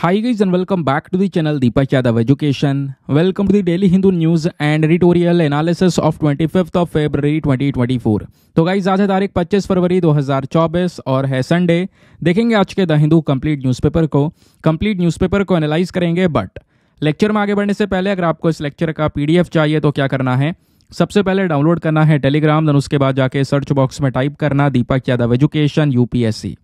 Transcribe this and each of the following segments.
Hi guys and welcome back to the channel Deepak Yadav Education. Welcome to the Daily Hindu News and Editorial Analysis of 25th of February 2024. तो guys आज है तारीख 25 फरवरी 2024 और है Sunday. देखेंगे आज के द हिंदू कंप्लीट न्यूज़पेपर को एनालाइज करेंगे। बट लेक्चर में आगे बढ़ने से पहले अगर आपको इस लेक्चर का पीडीएफ चाहिए तो क्या करना है, सबसे पहले डाउनलोड करना है टेलीग्राम, देन उसके बाद जाके सर्च बॉक्स में टाइप करना Deepak Yadav education UPSC.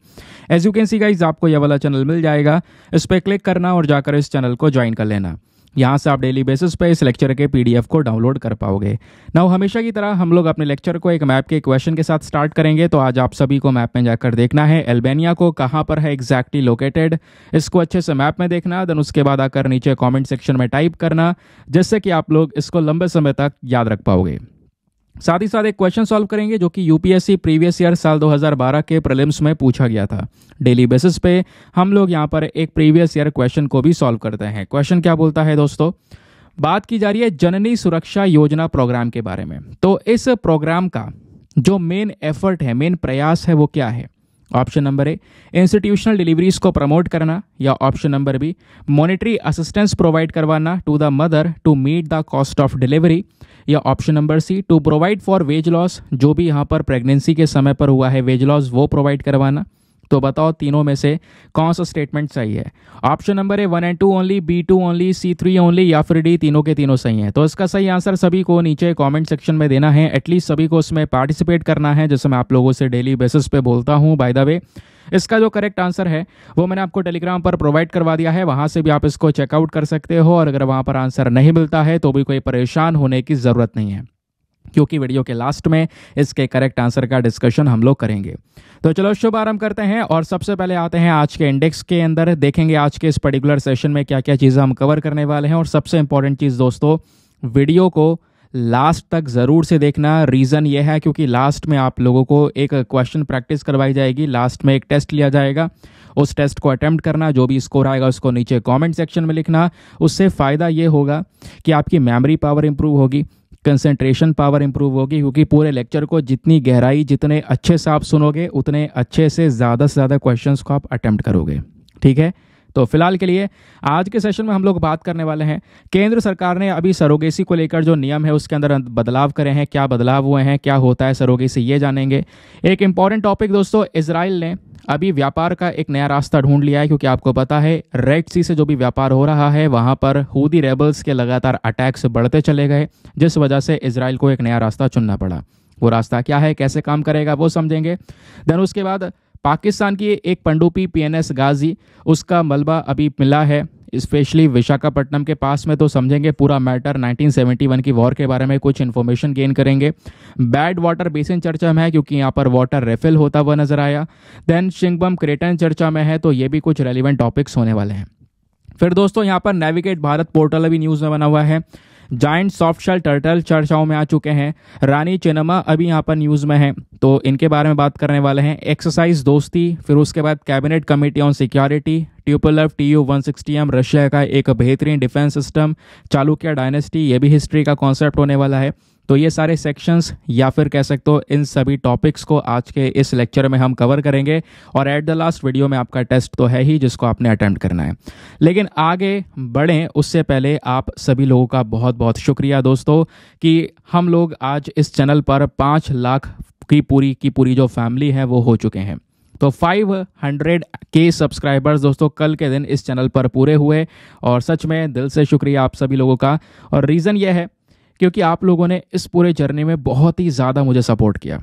As you can see guys आपको यह वाला चैनल मिल जाएगा, इस पर क्लिक करना और जाकर इस चैनल को ज्वाइन कर लेना। यहाँ से आप डेली बेसिस पे इस लेक्चर के पीडीएफ को डाउनलोड कर पाओगे। नाउ हमेशा की तरह हम लोग अपने लेक्चर को एक मैप के क्वेश्चन के साथ स्टार्ट करेंगे। तो आज आप सभी को मैप में जाकर देखना है अल्बानिया को कहाँ पर है एग्जैक्टली लोकेटेड, इसको अच्छे से मैप में देखना, देन उसके बाद आकर नीचे कॉमेंट सेक्शन में टाइप करना, जिससे कि आप लोग इसको लंबे समय तक याद रख पाओगे। साथ ही साथ एक क्वेश्चन सॉल्व करेंगे जो कि यूपीएससी प्रीवियस ईयर साल 2012 के प्रीलिम्स में पूछा गया था। डेली बेसिस पे हम लोग यहाँ पर एक प्रीवियस ईयर क्वेश्चन को भी सॉल्व करते हैं। क्वेश्चन क्या बोलता है दोस्तों, बात की जा रही है जननी सुरक्षा योजना प्रोग्राम के बारे में। तो इस प्रोग्राम का जो मेन एफर्ट है, मेन प्रयास है, वो क्या है? Option number A, institutional deliveries को प्रमोट करना, या option number B, monetary assistance provide करवाना to the mother to meet the cost of delivery, या option number C, to provide for wage loss, जो भी यहाँ पर प्रेगनेंसी के समय पर हुआ है वेज लॉस वो प्रोवाइड करवाना। तो बताओ तीनों में से कौन सा स्टेटमेंट सही है? Option number A 1 and 2 only, B2 only, C3 only, या फिर डी तीनों के तीनों सही हैं। तो इसका सही आंसर सभी को नीचे कमेंट सेक्शन में देना है, एटलीस्ट सभी को उसमें पार्टिसिपेट करना है, जैसे मैं आप लोगों से डेली बेसिस पे बोलता हूँ। बाय द वे इसका जो करेक्ट आंसर है वो मैंने आपको टेलीग्राम पर प्रोवाइड करवा दिया है, वहाँ से भी आप इसको चेकआउट कर सकते हो। और अगर वहाँ पर आंसर नहीं मिलता है तो भी कोई परेशान होने की ज़रूरत नहीं है, क्योंकि वीडियो के लास्ट में इसके करेक्ट आंसर का डिस्कशन हम लोग करेंगे। तो चलो शुभ आरंभ करते हैं और सबसे पहले आते हैं आज के इंडेक्स के अंदर। देखेंगे आज के इस पर्टिकुलर सेशन में क्या क्या चीज़ें हम कवर करने वाले हैं। और सबसे इंपॉर्टेंट चीज़ दोस्तों, वीडियो को लास्ट तक ज़रूर से देखना। रीज़न ये है क्योंकि लास्ट में आप लोगों को एक क्वेश्चन प्रैक्टिस करवाई जाएगी, लास्ट में एक टेस्ट लिया जाएगा, उस टेस्ट को अटेम्प्ट करना, जो भी स्कोर आएगा उसको नीचे कमेंट सेक्शन में लिखना। उससे फ़ायदा ये होगा कि आपकी मेमोरी पावर इंप्रूव होगी, कंसंट्रेशन पावर इंप्रूव होगी, क्योंकि पूरे लेक्चर को जितनी गहराई, जितने अच्छे से आप सुनोगे उतने अच्छे से ज़्यादा क्वेश्चंस को आप अटेम्प्ट करोगे। ठीक है, तो फिलहाल के लिए आज के सेशन में हम लोग बात करने वाले हैं, केंद्र सरकार ने अभी सरोगेसी को लेकर जो नियम है उसके अंदर बदलाव करे हैं, क्या बदलाव हुए हैं, क्या होता है सरोगेसी, ये जानेंगे। एक इंपॉर्टेंट टॉपिक दोस्तों, इजराइल ने अभी व्यापार का एक नया रास्ता ढूंढ लिया है, क्योंकि आपको पता है रेड सी से जो भी व्यापार हो रहा है वहाँ पर हूदी रेबल्स के लगातार अटैक्स बढ़ते चले गए, जिस वजह से इजराइल को एक नया रास्ता चुनना पड़ा। वो रास्ता क्या है, कैसे काम करेगा, वो समझेंगे। देन उसके बाद पाकिस्तान की एक पनडुब्बी PNS गाजी, उसका मलबा अभी मिला है स्पेशली विशाखापट्टनम के पास में, तो समझेंगे पूरा मैटर। 1971 की वॉर के बारे में कुछ इन्फॉर्मेशन गेन करेंगे। बैड वाटर बेसिन चर्चा में है क्योंकि यहाँ पर वाटर रिफिल होता हुआ नजर आया। देन शिंगबम क्रेटन चर्चा में है, तो ये भी कुछ रेलिवेंट टॉपिक्स होने वाले हैं। फिर दोस्तों यहाँ पर नेविगेट भारत पोर्टल अभी न्यूज़ में बना हुआ है। जाइंट सॉफ्ट शेल टर्टल चर्चाओं में आ चुके हैं। रानी चेन्नम्मा अभी यहाँ पर न्यूज़ में है, तो इनके बारे में बात करने वाले हैं। एक्सरसाइज दोस्ती, फिर उसके बाद cabinet committee on security, Tupolev TU-160M Russia का एक बेहतरीन डिफेंस सिस्टम, चालुक्य डायनेस्टी, ये भी हिस्ट्री का कॉन्सेप्ट होने वाला है। तो ये सारे सेक्शंस या फिर कह सकते हो इन सभी टॉपिक्स को आज के इस लेक्चर में हम कवर करेंगे। और एट द लास्ट वीडियो में आपका टेस्ट तो है ही जिसको आपने अटेम्प्ट करना है। लेकिन आगे बढ़ें उससे पहले आप सभी लोगों का बहुत बहुत शुक्रिया दोस्तों कि हम लोग आज इस चैनल पर 5 लाख की पूरी जो फैमिली है वो हो चुके हैं। तो 500K सब्सक्राइबर्स दोस्तों कल के दिन इस चैनल पर पूरे हुए, और सच में दिल से शुक्रिया आप सभी लोगों का। और रीज़न ये है क्योंकि आप लोगों ने इस पूरे जर्नी में बहुत ही ज़्यादा मुझे सपोर्ट किया।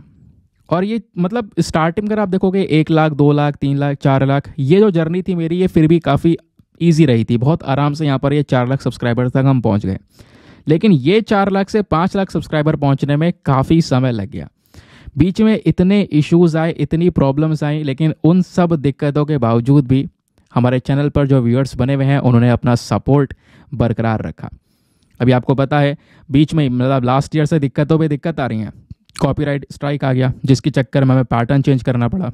और ये मतलब स्टार्टिंग अगर आप देखोगे 1 लाख, 2 लाख, 3 लाख, 4 लाख, ये जो जर्नी थी मेरी, ये फिर भी काफ़ी ईजी रही थी। बहुत आराम से यहाँ पर ये 4 लाख सब्सक्राइबर तक हम पहुँच गए। लेकिन ये 4 लाख से 5 लाख सब्सक्राइबर पहुँचने में काफ़ी समय लग गया। बीच में इतने इश्यूज़ आए, इतनी प्रॉब्लम्स आई, लेकिन उन सब दिक्कतों के बावजूद भी हमारे चैनल पर जो व्यूअर्स बने हुए हैं उन्होंने अपना सपोर्ट बरकरार रखा। अभी आपको पता है बीच में मतलब लास्ट ईयर से दिक्कतों पे दिक्कत आ रही हैं। कॉपीराइट स्ट्राइक आ गया, जिसके चक्कर में हमें पैटर्न चेंज करना पड़ा।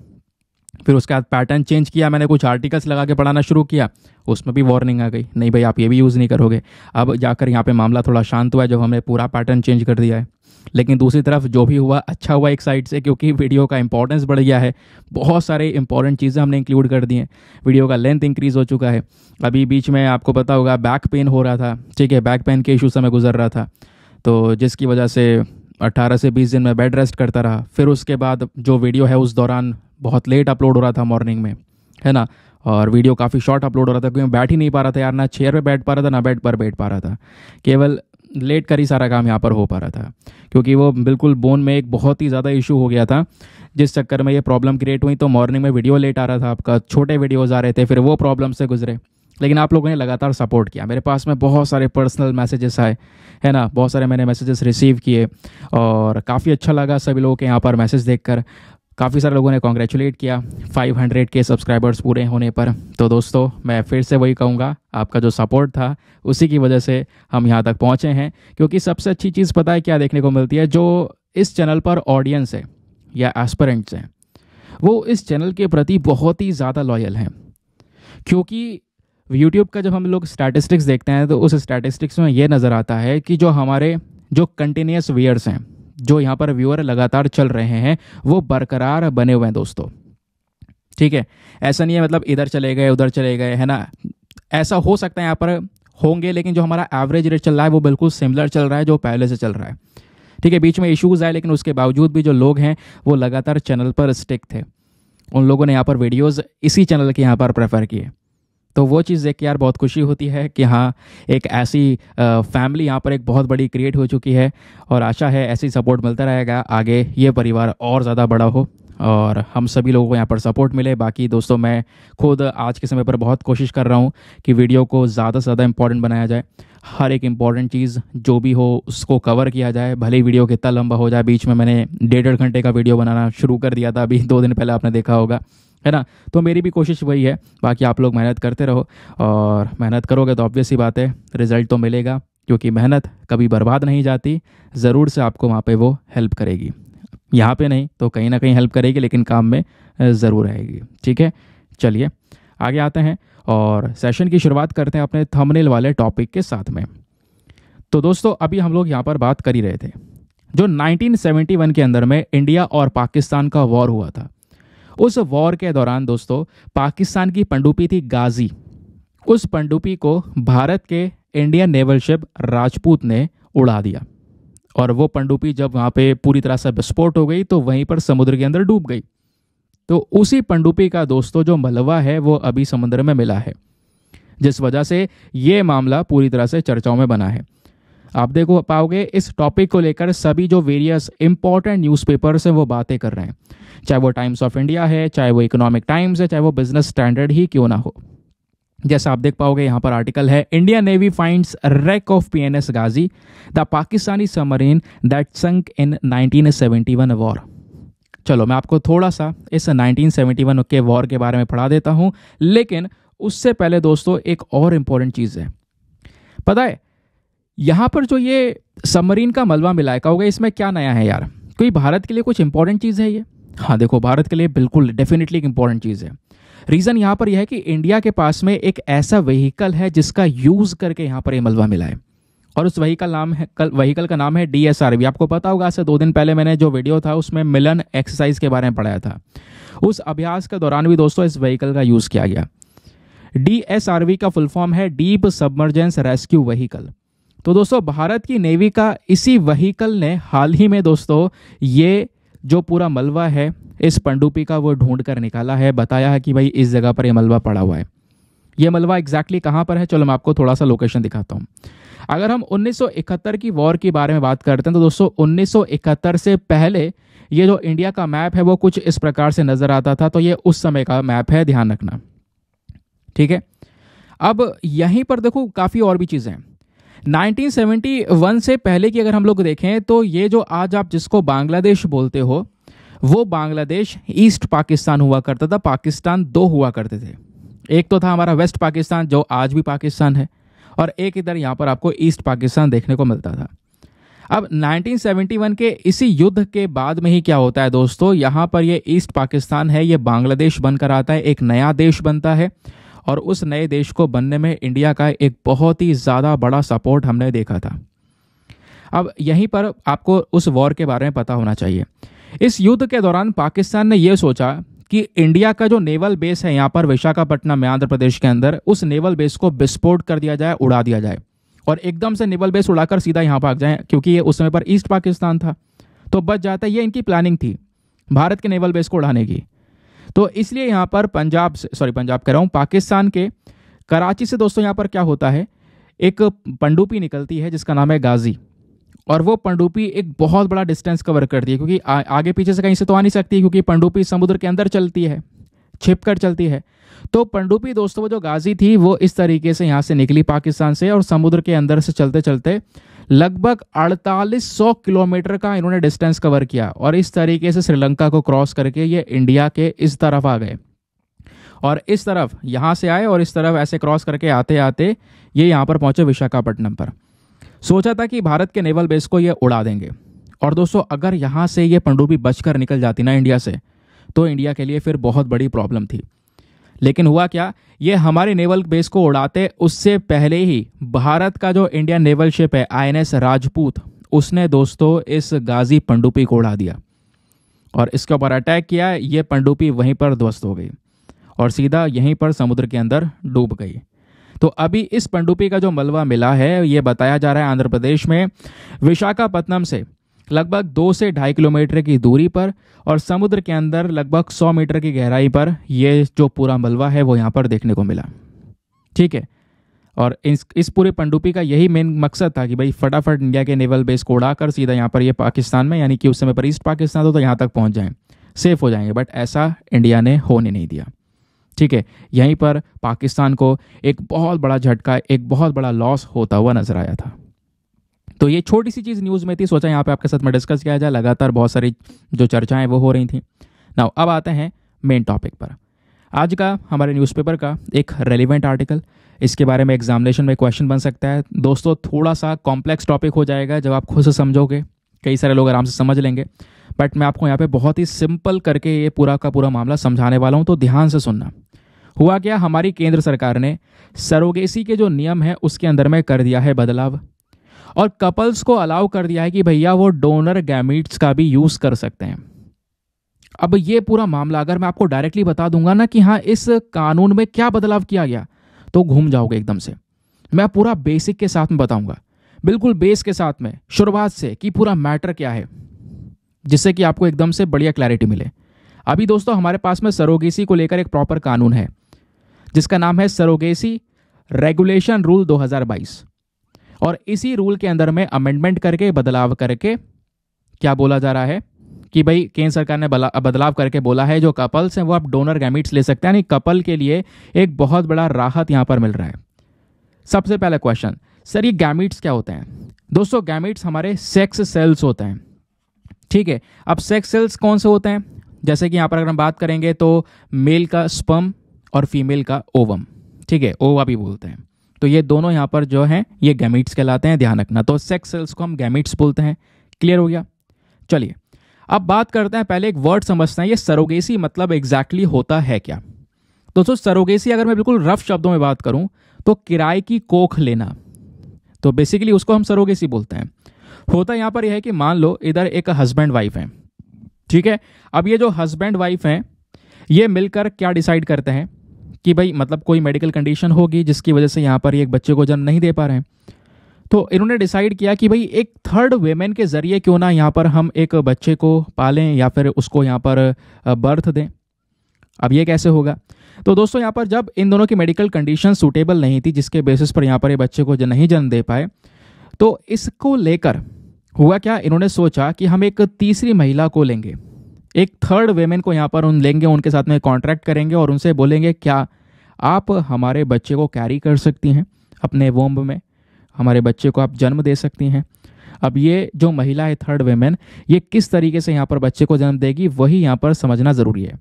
फिर उसके बाद पैटर्न चेंज किया, मैंने कुछ आर्टिकल्स लगा के पढ़ाना शुरू किया, उसमें भी वार्निंग आ गई, नहीं भाई आप ये भी यूज़ नहीं करोगे। अब जाकर यहाँ पे मामला थोड़ा शांत हुआ है जब हमने पूरा पैटर्न चेंज कर दिया है। लेकिन दूसरी तरफ जो भी हुआ अच्छा हुआ एक साइड से, क्योंकि वीडियो का इंपॉर्टेंस बढ़ गया है, बहुत सारे इंपॉर्टेंट चीज़ें हमने इंक्लूड कर दी हैं, वीडियो का लेंथ इंक्रीज़ हो चुका है। अभी बीच में आपको पता होगा बैक पेन हो रहा था, ठीक है, बैक पेन के इशू से मैं गुजर रहा था, तो जिसकी वजह से 18 से 20 दिन में बेड रेस्ट करता रहा। फिर उसके बाद जो वीडियो है उस दौरान बहुत लेट अपलोड हो रहा था मॉर्निंग में, है ना, और वीडियो काफ़ी शॉर्ट अपलोड हो रहा था क्योंकि मैं बैठ ही नहीं पा रहा था यार, ना चेयर पे बैठ पा रहा था ना बेड पर बैठ पा रहा था, केवल लेट कर ही सारा काम यहाँ पर हो पा रहा था, क्योंकि वो बिल्कुल बोन में एक बहुत ही ज़्यादा इशू हो गया था, जिस चक्कर में ये प्रॉब्लम क्रिएट हुई। तो मॉर्निंग में वीडियो लेट आ रहा था आपका, छोटे वीडियोज़ आ रहे थे, फिर वो प्रॉब्लम से गुजरे। लेकिन आप लोगों ने लगातार सपोर्ट किया, मेरे पास में बहुत सारे पर्सनल मैसेजेस आए, है ना, बहुत सारे मैंने मैसेजेस रिसीव किए और काफ़ी अच्छा लगा सभी लोगों के यहाँ पर मैसेज देखकर। काफ़ी सारे लोगों ने कॉन्ग्रेचुलेट किया 500 के सब्सक्राइबर्स पूरे होने पर। तो दोस्तों मैं फिर से वही कहूँगा, आपका जो सपोर्ट था उसी की वजह से हम यहाँ तक पहुँचे हैं। क्योंकि सबसे अच्छी चीज़ पता है क्या देखने को मिलती है, जो इस चैनल पर ऑडियंस है या एस्पिरेंट्स हैं वो इस चैनल के प्रति बहुत ही ज़्यादा लॉयल हैं। क्योंकि यूट्यूब का जब हम लोग स्टैटिस्टिक्स देखते हैं तो उस स्टैटिस्टिक्स में ये नज़र आता है कि जो हमारे जो कंटिन्यूस व्यूअर्स हैं, जो यहाँ पर व्यूअर लगातार चल रहे हैं, वो बरकरार बने हुए हैं दोस्तों, ठीक है। ऐसा नहीं है मतलब इधर चले गए उधर चले गए, है ना, ऐसा हो सकता है यहाँ पर होंगे, लेकिन जो हमारा एवरेज रेट चल रहा है वो बिल्कुल सिमिलर चल रहा है जो पहले से चल रहा है, ठीक है। बीच में इश्यूज़ आए लेकिन उसके बावजूद भी जो लोग हैं वो लगातार चैनल पर स्टिक थे, उन लोगों ने यहाँ पर वीडियोज़ इसी चैनल के यहाँ पर प्रेफर किए। तो वो चीज़ देख के यार बहुत खुशी होती है कि हाँ एक ऐसी फैमिली यहाँ पर एक बहुत बड़ी क्रिएट हो चुकी है, और आशा है ऐसी सपोर्ट मिलता रहेगा, आगे ये परिवार और ज़्यादा बड़ा हो और हम सभी लोगों को यहाँ पर सपोर्ट मिले। बाकी दोस्तों मैं खुद आज के समय पर बहुत कोशिश कर रहा हूँ कि वीडियो को ज़्यादा से ज़्यादा इंपॉर्टेंट बनाया जाए, हर एक इंपॉर्टेंट चीज़ जो भी हो उसको कवर किया जाए, भले ही वीडियो कितना लंबा हो जाए। बीच में मैंने 1.5 घंटे का वीडियो बनाना शुरू कर दिया था, अभी 2 दिन पहले आपने देखा होगा, है ना। तो मेरी भी कोशिश वही है, बाकी आप लोग मेहनत करते रहो, और मेहनत करोगे तो ऑब्वियस सी बात है रिजल्ट तो मिलेगा, क्योंकि मेहनत कभी बर्बाद नहीं जाती, ज़रूर से आपको वहाँ पे वो हेल्प करेगी, यहाँ पे नहीं तो कहीं ना कहीं हेल्प करेगी, लेकिन काम में ज़रूर आएगी, ठीक है। चलिए आगे आते हैं और सेशन की शुरुआत करते हैं अपने थंबनेल वाले टॉपिक के साथ में। तो दोस्तों अभी हम लोग यहाँ पर बात कर ही रहे थे जो 1971 के अंदर में इंडिया और पाकिस्तान का वॉर हुआ था। उस वॉर के दौरान दोस्तों पाकिस्तान की पनडुब्बी थी गाजी, उस पनडुब्बी को भारत के इंडियन नेवल शिप राजपूत ने उड़ा दिया, और वो पनडुब्बी जब वहाँ पे पूरी तरह से विस्फोट हो गई तो वहीं पर समुद्र के अंदर डूब गई। तो उसी पनडुब्बी का दोस्तों जो मलबा है वो अभी समुद्र में मिला है, जिस वजह से ये मामला पूरी तरह से चर्चाओं में बना है। आप देखो पाओगे इस टॉपिक को लेकर सभी जो वेरियस इंपॉर्टेंट न्यूज़पेपर्स हैं वो बातें कर रहे हैं, चाहे वो टाइम्स ऑफ इंडिया है, चाहे वो इकोनॉमिक टाइम्स है, चाहे वो बिजनेस स्टैंडर्ड ही क्यों ना हो। जैसा आप देख पाओगे यहाँ पर आर्टिकल है, Indian navy finds wreck of PNS Ghazi, the Pakistani submarine that sunk in 1971 war. चलो मैं आपको थोड़ा सा इस 1971 के वॉर के बारे में पढ़ा देता हूँ, लेकिन उससे पहले दोस्तों एक और इम्पोर्टेंट चीज़ है। पता है यहाँ पर जो ये सबमरीन का मलबा मिला है, कहोगे इसमें क्या नया है यार, कोई भारत के लिए कुछ इंपॉर्टेंट चीज़ है ये? हाँ देखो भारत के लिए बिल्कुल डेफिनेटली एक इंपॉर्टेंट चीज़ है। रीज़न यहाँ पर यह है कि इंडिया के पास में एक ऐसा व्हीकल है जिसका यूज़ करके यहाँ पर ये मलबा मिला है, और उस व्हीकल का नाम है DSRV। आपको पता होगा आज से 2 दिन पहले मैंने जो वीडियो था उसमें मिलन एक्सरसाइज के बारे में पढ़ाया था। उस अभ्यास के दौरान भी दोस्तों इस व्हीकल का यूज़ किया गया। DSRV का फुल फॉर्म है डीप सबमर्जेंस रेस्क्यू व्हीकल। तो दोस्तों भारत की नेवी का इसी व्हीकल ने हाल ही में दोस्तों ये जो पूरा मलबा है इस पनडुब्बी का वो ढूंढ कर निकाला है, बताया है कि भाई इस जगह पर ये मलबा पड़ा हुआ है। ये मलबा एग्जैक्टली कहाँ पर है, चलो मैं आपको थोड़ा सा लोकेशन दिखाता हूँ। अगर हम 1971 की वॉर के बारे में बात करते हैं तो दोस्तों 1971 से पहले ये जो इंडिया का मैप है वो कुछ इस प्रकार से नजर आता था। तो ये उस समय का मैप है, ध्यान रखना, ठीक है। अब यहीं पर देखो काफ़ी और भी चीज़ें हैं। 1971 से पहले की अगर हम लोग देखें तो ये जो आज आप जिसको बांग्लादेश बोलते हो वो बांग्लादेश ईस्ट पाकिस्तान हुआ करता था। पाकिस्तान 2 हुआ करते थे, एक तो था हमारा वेस्ट पाकिस्तान जो आज भी पाकिस्तान है, और एक इधर यहाँ पर आपको ईस्ट पाकिस्तान देखने को मिलता था। अब 1971 के इसी युद्ध के बाद में ही क्या होता है दोस्तों, यहाँ पर ये ईस्ट पाकिस्तान है, ये बांग्लादेश बनकर आता है, एक नया देश बनता है। और उस नए देश को बनने में इंडिया का एक बहुत ही ज़्यादा बड़ा सपोर्ट हमने देखा था। अब यहीं पर आपको उस वॉर के बारे में पता होना चाहिए। इस युद्ध के दौरान पाकिस्तान ने यह सोचा कि इंडिया का जो नेवल बेस है यहाँ पर विशाखापट्टनम में आंध्र प्रदेश के अंदर, उस नेवल बेस को विस्फोट कर दिया जाए, उड़ा दिया जाए और एकदम से नेवल बेस उड़ाकर सीधा यहाँ भाग जाए, क्योंकि ये उस समय पर ईस्ट पाकिस्तान था तो बच जाता। ये इनकी प्लानिंग थी भारत के नेवल बेस को उड़ाने की। तो इसलिए यहाँ पर पंजाब कह रहा हूँ, पाकिस्तान के कराची से दोस्तों यहाँ पर क्या होता है, एक पनडुब्बी निकलती है जिसका नाम है गाजी। और वो पनडुब्बी एक बहुत बड़ा डिस्टेंस कवर करती है, क्योंकि आगे पीछे से कहीं से तो आ नहीं सकती, क्योंकि पनडुब्बी समुद्र के अंदर चलती है, छिप कर चलती है। तो पनडुब्बी दोस्तों वो जो गाजी थी वो इस तरीके से यहाँ से निकली पाकिस्तान से, और समुद्र के अंदर से चलते चलते लगभग 4800 किलोमीटर का इन्होंने डिस्टेंस कवर किया, और इस तरीके से श्रीलंका को क्रॉस करके ये इंडिया के इस तरफ आ गए। और इस तरफ यहाँ से आए और इस तरफ ऐसे क्रॉस करके आते आते ये यहाँ पर पहुंचे विशाखापट्टनम पर। सोचा था कि भारत के नेवल बेस को ये उड़ा देंगे। और दोस्तों अगर यहाँ से ये पनडुब्बी बचकर निकल जाती ना इंडिया से, तो इंडिया के लिए फिर बहुत बड़ी प्रॉब्लम थी। लेकिन हुआ क्या, ये हमारे नेवल बेस को उड़ाते उससे पहले ही भारत का जो इंडियन नेवल शिप है INS राजपूत, उसने दोस्तों इस गाजी पनडुब्बी को उड़ा दिया और इसके ऊपर अटैक किया। ये पनडुब्बी वहीं पर ध्वस्त हो गई और सीधा यहीं पर समुद्र के अंदर डूब गई। तो अभी इस पनडुब्बी का जो मलबा मिला है, ये बताया जा रहा है आंध्र प्रदेश में विशाखापट्टनम से लगभग 2 से 2.5 किलोमीटर की दूरी पर, और समुद्र के अंदर लगभग 100 मीटर की गहराई पर ये जो पूरा मलबा है वो यहाँ पर देखने को मिला। ठीक है, और इस पूरे पनडुब्बी का यही मेन मकसद था कि भाई फटाफट इंडिया के नेवल बेस को उड़ाकर सीधा यहाँ पर ये पाकिस्तान में, यानी कि उस समय पर ईस्ट पाकिस्तान तो यहाँ तक पहुँच जाएं, सेफ हो जाएंगे। बट ऐसा इंडिया ने होने नहीं दिया। ठीक है, यहीं पर पाकिस्तान को एक बहुत बड़ा झटका, एक बहुत बड़ा लॉस होता हुआ नजर आया था। तो ये छोटी सी चीज़ न्यूज़ में थी, सोचा यहाँ पे आपके साथ में डिस्कस किया जाए। लगातार बहुत सारी जो चर्चाएं वो हो रही थी। नाउ अब आते हैं मेन टॉपिक पर। आज का हमारे न्यूज़पेपर का एक रेलिवेंट आर्टिकल, इसके बारे में एग्जामिनेशन में क्वेश्चन बन सकता है। दोस्तों थोड़ा सा कॉम्प्लेक्स टॉपिक हो जाएगा, जब आप खुद से समझोगे कई सारे लोग आराम से समझ लेंगे, बट मैं आपको यहाँ पे बहुत ही सिंपल करके ये पूरा का पूरा मामला समझाने वाला हूँ, तो ध्यान से सुनना। हुआ क्या, हमारी केंद्र सरकार ने सरोगेसी के जो नियम है उसके अंदर में कर दिया है बदलाव, और कपल्स को अलाउ कर दिया है कि भैया वो डोनर गैमीट्स का भी यूज कर सकते हैं। अब ये पूरा मामला अगर मैं आपको डायरेक्टली बता दूंगा ना कि हाँ इस कानून में क्या बदलाव किया गया, तो घूम जाओगे एकदम से। मैं पूरा बेसिक के साथ में बताऊंगा, बिल्कुल बेस के साथ में, शुरुआत से कि पूरा मैटर क्या है, जिससे कि आपको एकदम से बढ़िया क्लैरिटी मिले। अभी दोस्तों हमारे पास में सरोगेसी को लेकर एक प्रॉपर कानून है जिसका नाम है सरोगेसी रेगुलेशन रूल 2022, और इसी रूल के अंदर में अमेंडमेंट करके, बदलाव करके क्या बोला जा रहा है कि भाई केंद्र सरकार ने बदलाव करके बोला है जो कपल्स हैं वो आप डोनर गैमीट्स ले सकते हैं, यानी कपल के लिए एक बहुत बड़ा राहत यहां पर मिल रहा है। सबसे पहला क्वेश्चन, सर ये गैमीट्स क्या होते हैं? दोस्तों गैमीट्स हमारे सेक्स सेल्स होते हैं। ठीक है, अब सेक्स सेल्स कौन से होते हैं? जैसे कि यहाँ पर अगर हम बात करेंगे तो मेल का स्पर्म और फीमेल का ओवम, ठीक है, ओवा भी बोलते हैं। तो ये दोनों यहाँ पर जो हैं ये गैमीट्स कहलाते हैं, ध्यान रखना। तो सेक्स सेल्स को हम गैमीट्स बोलते हैं। क्लियर हो गया? चलिए अब बात करते हैं, पहले एक वर्ड समझते हैं, ये सरोगेसी मतलब एग्जैक्टली होता है क्या। दोस्तों सरोगेसी अगर मैं बिल्कुल रफ शब्दों में बात करूं तो किराए की कोख लेना, तो बेसिकली उसको हम सरोगेसी बोलते हैं। होता यहाँ पर यह है कि मान लो इधर एक हस्बैंड वाइफ है, ठीक है। अब ये जो हस्बैंड वाइफ हैं ये मिलकर क्या डिसाइड करते हैं कि भाई मतलब कोई मेडिकल कंडीशन होगी जिसकी वजह से यहाँ पर एक बच्चे को जन्म नहीं दे पा रहे हैं, तो इन्होंने डिसाइड किया कि भाई एक थर्ड वेमेन के जरिए क्यों ना यहाँ पर हम एक बच्चे को पालें या फिर उसको यहाँ पर बर्थ दें। अब ये कैसे होगा? तो दोस्तों यहाँ पर जब इन दोनों की मेडिकल कंडीशन सूटेबल नहीं थी जिसके बेसिस पर यहाँ पर ये बच्चे को नहीं जन्म दे पाए, तो इसको लेकर हुआ क्या, इन्होंने सोचा कि हम एक तीसरी महिला को लेंगे, एक थर्ड वेमेन को यहाँ पर लेंगे, उनके साथ में कॉन्ट्रैक्ट करेंगे और उनसे बोलेंगे क्या आप हमारे बच्चे को कैरी कर सकती हैं अपने वोम्ब में, हमारे बच्चे को आप जन्म दे सकती हैं। अब ये जो महिला है थर्ड वेमेन, ये किस तरीके से यहाँ पर बच्चे को जन्म देगी वही यहाँ पर समझना ज़रूरी है।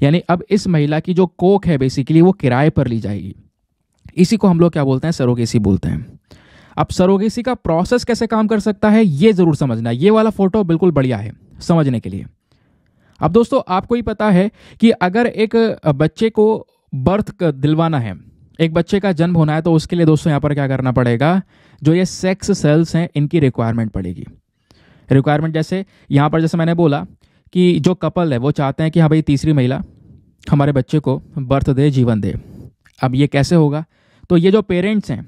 यानी अब इस महिला की जो कोख है बेसिकली वो किराए पर ली जाएगी। इसी को हम लोग क्या बोलते हैं, सरोगेसी बोलते हैं। अब सरोगेसी का प्रोसेस कैसे काम कर सकता है ये जरूर समझना। ये वाला फोटो बिल्कुल बढ़िया है समझने के लिए। अब दोस्तों आपको ही पता है कि अगर एक बच्चे को बर्थ दिलवाना है, एक बच्चे का जन्म होना है, तो उसके लिए दोस्तों यहाँ पर क्या करना पड़ेगा, जो ये सेक्स सेल्स हैं इनकी रिक्वायरमेंट पड़ेगी। रिक्वायरमेंट जैसे यहाँ पर जैसे मैंने बोला कि जो कपल है वो चाहते हैं कि हाँ भाई तीसरी महिला हमारे बच्चे को बर्थ दे, जीवन दे। अब ये कैसे होगा, तो ये जो पेरेंट्स हैं,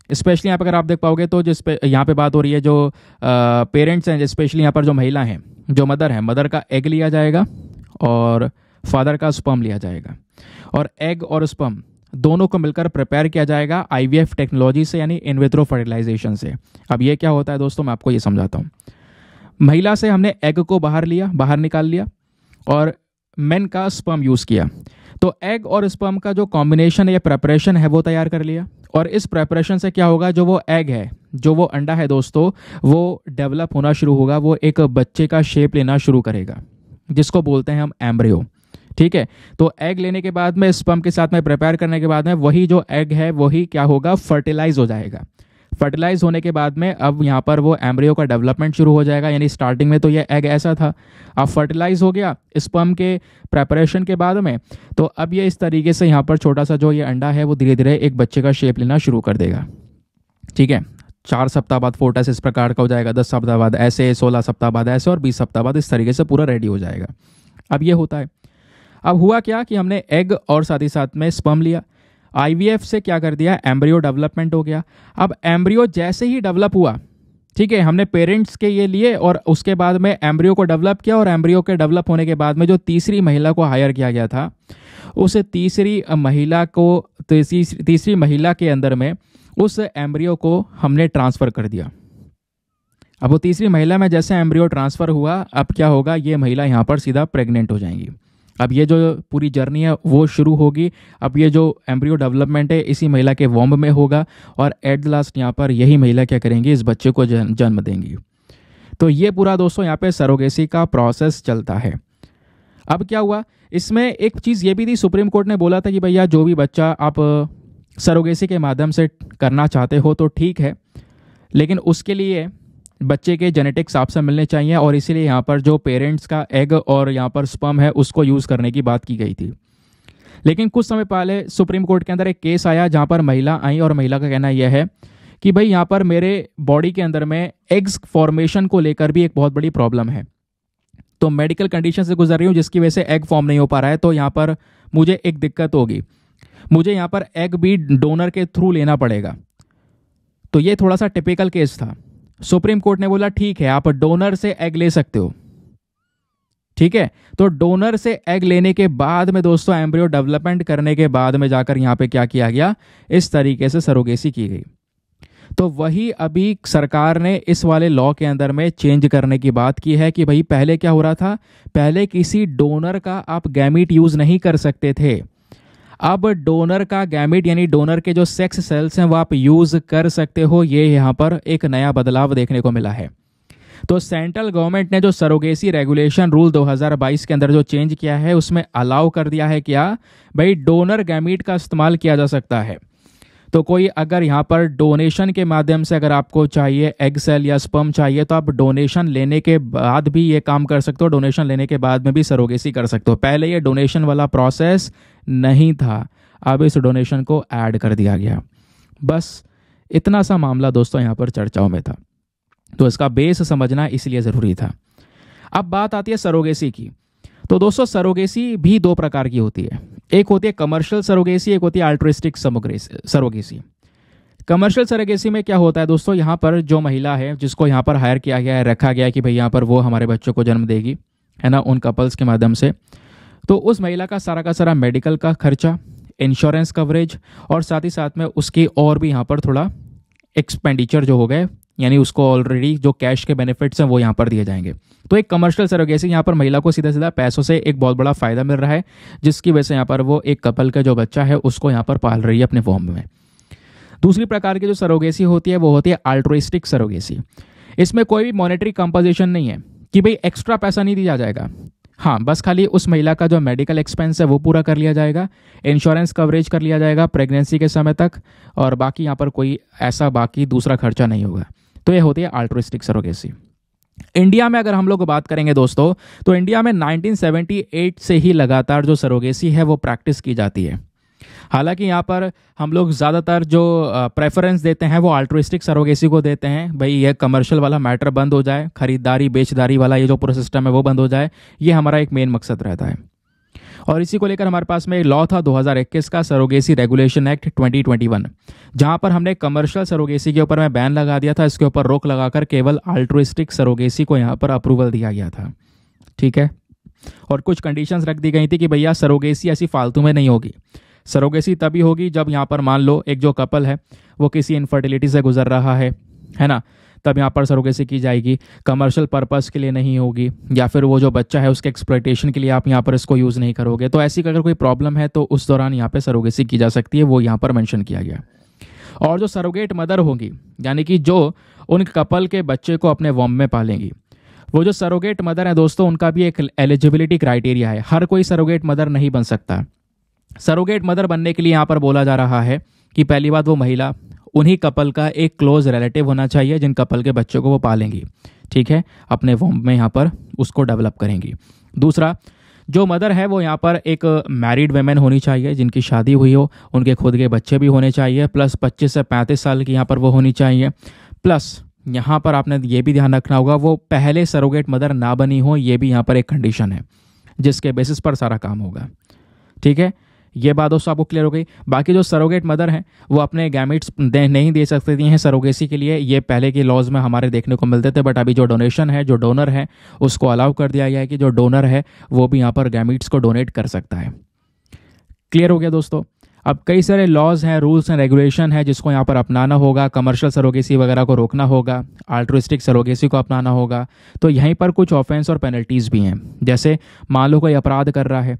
स्पेशली यहाँ पर अगर आप देख पाओगे तो जिस पे यहाँ पे बात हो रही है, जो पेरेंट्स हैं, स्पेशली यहाँ पर जो महिला हैं, जो मदर है, मदर का एग लिया जाएगा और फादर का स्पर्म लिया जाएगा, और एग और स्पर्म दोनों को मिलकर प्रिपेयर किया जाएगा आईवीएफ टेक्नोलॉजी से, यानी इन विट्रो फर्टिलाइजेशन से। अब ये क्या होता है दोस्तों, मैं आपको ये समझाता हूँ। महिला से हमने एग को बाहर निकाल लिया और मेन का स्पर्म यूज़ किया, तो एग और स्पर्म का जो कॉम्बिनेशन या प्रेपरेशन है वो तैयार कर लिया। और इस प्रेपरेशन से क्या होगा, जो वो एग है, जो वो अंडा है दोस्तों, वो डेवलप होना शुरू होगा, वो एक बच्चे का शेप लेना शुरू करेगा, जिसको बोलते हैं हम एम्ब्रियो। ठीक है, तो एग लेने के बाद में, स्पर्म के साथ में प्रिपेयर करने के बाद में, वही जो एग है वही क्या होगा, फर्टिलाइज हो जाएगा। फर्टिलाइज होने के बाद में अब यहाँ पर वो एम्ब्रियो का डेवलपमेंट शुरू हो जाएगा। यानी स्टार्टिंग में तो ये एग ऐसा था, अब फर्टिलाइज हो गया स्पर्म के प्रेपरेशन के बाद में, तो अब ये इस तरीके से यहाँ पर छोटा सा जो ये अंडा है वो धीरे धीरे एक बच्चे का शेप लेना शुरू कर देगा। ठीक है, 4 सप्ताह बाद फोटस इस प्रकार का हो जाएगा, 10 सप्ताह बाद ऐसे, 16 सप्ताह बाद ऐसे, और 20 सप्ताह बाद इस तरीके से पूरा रेडी हो जाएगा। अब ये होता है। अब हुआ क्या कि हमने एग और साथ ही साथ में स्पर्म लिया, आईवीएफ से क्या कर दिया, एम्ब्रियो डेवलपमेंट हो गया। अब एम्ब्रियो जैसे ही डेवलप हुआ, ठीक है, हमने पेरेंट्स के ये लिए और उसके बाद में एम्ब्रियो को डेवलप किया, और एम्ब्रियो के डेवलप होने के बाद में जो तीसरी महिला को हायर किया गया था, उस तीसरी महिला के अंदर में उस एम्ब्रियो को हमने ट्रांसफ़र कर दिया। अब वो तीसरी महिला में जैसे एम्ब्रियो ट्रांसफ़र हुआ, अब क्या होगा, ये महिला यहाँ पर सीधा प्रेग्नेंट हो जाएंगी। अब ये जो पूरी जर्नी है वो शुरू होगी। अब ये जो एम्ब्रियो डेवलपमेंट है इसी महिला के वॉम्ब में होगा, और एट द लास्ट यहाँ पर यही महिला क्या करेंगी, इस बच्चे को जन्म देंगी। तो ये पूरा दोस्तों यहाँ पे सरोगेसी का प्रोसेस चलता है। अब क्या हुआ, इसमें एक चीज़ ये भी थी, सुप्रीम कोर्ट ने बोला था कि भैया जो भी बच्चा आप सरोगेसी के माध्यम से करना चाहते हो तो ठीक है, लेकिन उसके लिए बच्चे के जेनेटिक्स आपसे मिलने चाहिए, और इसीलिए यहाँ पर जो पेरेंट्स का एग और यहाँ पर स्पर्म है उसको यूज़ करने की बात की गई थी। लेकिन कुछ समय पहले सुप्रीम कोर्ट के अंदर एक केस आया जहाँ पर महिला आई, और महिला का कहना यह है कि भाई यहाँ पर मेरे बॉडी के अंदर में एग्स फॉर्मेशन को लेकर भी एक बहुत बड़ी प्रॉब्लम है, तो मेडिकल कंडीशन से गुजर रही हूँ जिसकी वजह से एग फॉर्म नहीं हो पा रहा है, तो यहाँ पर मुझे एक दिक्कत होगी, मुझे यहाँ पर एग भी डोनर के थ्रू लेना पड़ेगा। तो ये थोड़ा सा टिपिकल केस था। सुप्रीम कोर्ट ने बोला ठीक है, आप डोनर से एग ले सकते हो। ठीक है, तो डोनर से एग लेने के बाद में दोस्तों एम्ब्रियो डेवलपमेंट करने के बाद में जाकर यहाँ पे क्या किया गया, इस तरीके से सरोगेसी की गई। तो वही अभी सरकार ने इस वाले लॉ के अंदर में चेंज करने की बात की है कि भाई पहले क्या हो रहा था, पहले किसी डोनर का आप गैमीट यूज नहीं कर सकते थे, अब डोनर का गैमीट यानी डोनर के जो सेक्स सेल्स हैं वो आप यूज कर सकते हो। ये यहाँ पर एक नया बदलाव देखने को मिला है। तो सेंट्रल गवर्नमेंट ने जो सरोगेसी रेगुलेशन रूल 2022 के अंदर जो चेंज किया है उसमें अलाउ कर दिया है क्या, भाई डोनर गैमीट का इस्तेमाल किया जा सकता है। तो कोई अगर यहाँ पर डोनेशन के माध्यम से अगर आपको चाहिए एग सेल या स्पर्म चाहिए, तो आप डोनेशन लेने के बाद भी ये काम कर सकते हो, डोनेशन लेने के बाद में भी सरोगेसी कर सकते हो। पहले ये डोनेशन वाला प्रोसेस नहीं था, अब इस डोनेशन को ऐड कर दिया गया। बस इतना सा मामला दोस्तों यहाँ पर चर्चाओं में था, तो इसका बेस समझना इसलिए ज़रूरी था। अब बात आती है सरोगेसी की। तो दोस्तों सरोगेसी भी 2 प्रकार की होती है, एक होती है कमर्शियल सरोगेसी, एक होती है अल्ट्रुइस्टिक सरोगेसी। कमर्शियल सरोगेसी में क्या होता है दोस्तों, यहाँ पर जो महिला है जिसको यहाँ पर हायर किया गया है, रखा गया है कि भाई यहाँ पर वो हमारे बच्चों को जन्म देगी, है ना, उन कपल्स के माध्यम से, तो उस महिला का सारा मेडिकल का खर्चा, इंश्योरेंस कवरेज, और साथ ही साथ में उसकी और भी यहाँ पर थोड़ा एक्सपेंडिचर जो हो गए, यानी उसको ऑलरेडी जो कैश के बेनिफिट्स हैं वो यहाँ पर दिए जाएंगे। तो एक कमर्शियल सरोगेसी, यहाँ पर महिला को सीधा सीधा पैसों से एक बहुत बड़ा फायदा मिल रहा है, जिसकी वजह से यहाँ पर वो एक कपल का जो बच्चा है उसको यहाँ पर पाल रही है अपने वॉम्ब में। दूसरी प्रकार की जो सरोगेसी होती है वो होती है अल्ट्रुइस्टिक सरोगेसी। इसमें कोई भी मॉनेटरी कंपोजिशन नहीं है कि भाई एक्स्ट्रा पैसा नहीं दिया जाएगा, हाँ, बस खाली उस महिला का जो मेडिकल एक्सपेंस है वो पूरा कर लिया जाएगा, इंश्योरेंस कवरेज कर लिया जाएगा प्रेगनेंसी के समय तक, और बाकी यहाँ पर कोई ऐसा बाकी दूसरा खर्चा नहीं होगा। तो ये होती है अल्ट्रुइस्टिक सरोगेसी। इंडिया में अगर हम लोग बात करेंगे दोस्तों, तो इंडिया में 1978 से ही लगातार जो सरोगेसी है वो प्रैक्टिस की जाती है। हालांकि यहाँ पर हम लोग ज़्यादातर जो प्रेफरेंस देते हैं वो अल्ट्रुइस्टिक सरोगेसी को देते हैं। भाई ये कमर्शियल वाला मैटर बंद हो जाए, खरीदारी बेचदारी वाला ये जो पूरा सिस्टम है वो बंद हो जाए, ये हमारा एक मेन मकसद रहता है। और इसी को लेकर हमारे पास में एक लॉ था 2021 का, सरोगेसी रेगुलेशन एक्ट 2021, जहां पर हमने कमर्शियल सरोगेसी के ऊपर में बैन लगा दिया था, इसके ऊपर रोक लगाकर केवल अल्ट्रुइस्टिक सरोगेसी को यहाँ पर अप्रूवल दिया गया था। ठीक है, और कुछ कंडीशंस रख दी गई थी कि भैया सरोगेसी ऐसी फालतू में नहीं होगी। सरोगेसी तभी होगी जब यहाँ पर मान लो एक जो कपल है वो किसी इनफर्टिलिटी से गुजर रहा है ना, तब यहाँ पर सरोगेसी की जाएगी। कमर्शियल पर्पस के लिए नहीं होगी, या फिर वो जो बच्चा है उसके एक्सप्लॉयटेशन के लिए आप यहाँ पर इसको यूज़ नहीं करोगे। तो ऐसी अगर कोई प्रॉब्लम है तो उस दौरान यहाँ पे सरोगेसी की जा सकती है, वो यहाँ पर मेंशन किया गया। और जो सरोगेट मदर होगी, यानी कि जो उन कपल के बच्चे को अपने वॉम्ब में पालेंगी, वो जो सरोगेट मदर है दोस्तों, उनका भी एक एलिजिबिलिटी क्राइटेरिया है। हर कोई सरोगेट मदर नहीं बन सकता। सरोगेट मदर बनने के लिए यहाँ पर बोला जा रहा है कि पहली बात, वो महिला उन्हीं कपल का एक क्लोज रिलेटिव होना चाहिए जिन कपल के बच्चे को वो पालेंगी। ठीक है, अपने वॉम्ब में यहाँ पर उसको डेवलप करेंगी। दूसरा, जो मदर है वो यहाँ पर एक मैरिड वेमेन होनी चाहिए, जिनकी शादी हुई हो, उनके खुद के बच्चे भी होने चाहिए, प्लस 25 से 35 साल की यहाँ पर वो होनी चाहिए। प्लस यहाँ पर आपने ये भी ध्यान रखना होगा, वो पहले सरोगेट मदर ना बनी हो, ये भी यहाँ पर एक कंडीशन है जिसके बेसिस पर सारा काम होगा। ठीक है, ये बात दोस्तों आपको क्लियर हो गई। बाकी जो सरोगेट मदर हैं वो अपने गैमेट्स नहीं दे सकती हैं सरोगेसी के लिए, ये पहले के लॉज में हमारे देखने को मिलते थे, बट अभी जो डोनेशन है, जो डोनर है, उसको अलाउ कर दिया गया है कि जो डोनर है वो भी यहाँ पर गैमेट्स को डोनेट कर सकता है। क्लियर हो गया दोस्तों। अब कई सारे लॉज हैं, रूल्स एंड रेगुलेशन है जिसको यहाँ पर अपनाना होगा। कमर्शियल सरोगेसी वगैरह को रोकना होगा, अल्ट्रुइस्टिक सरोगेसी को अपनाना होगा। तो यहीं पर कुछ ऑफेंस और पेनल्टीज़ भी हैं। जैसे मान लो कोई अपराध कर रहा है,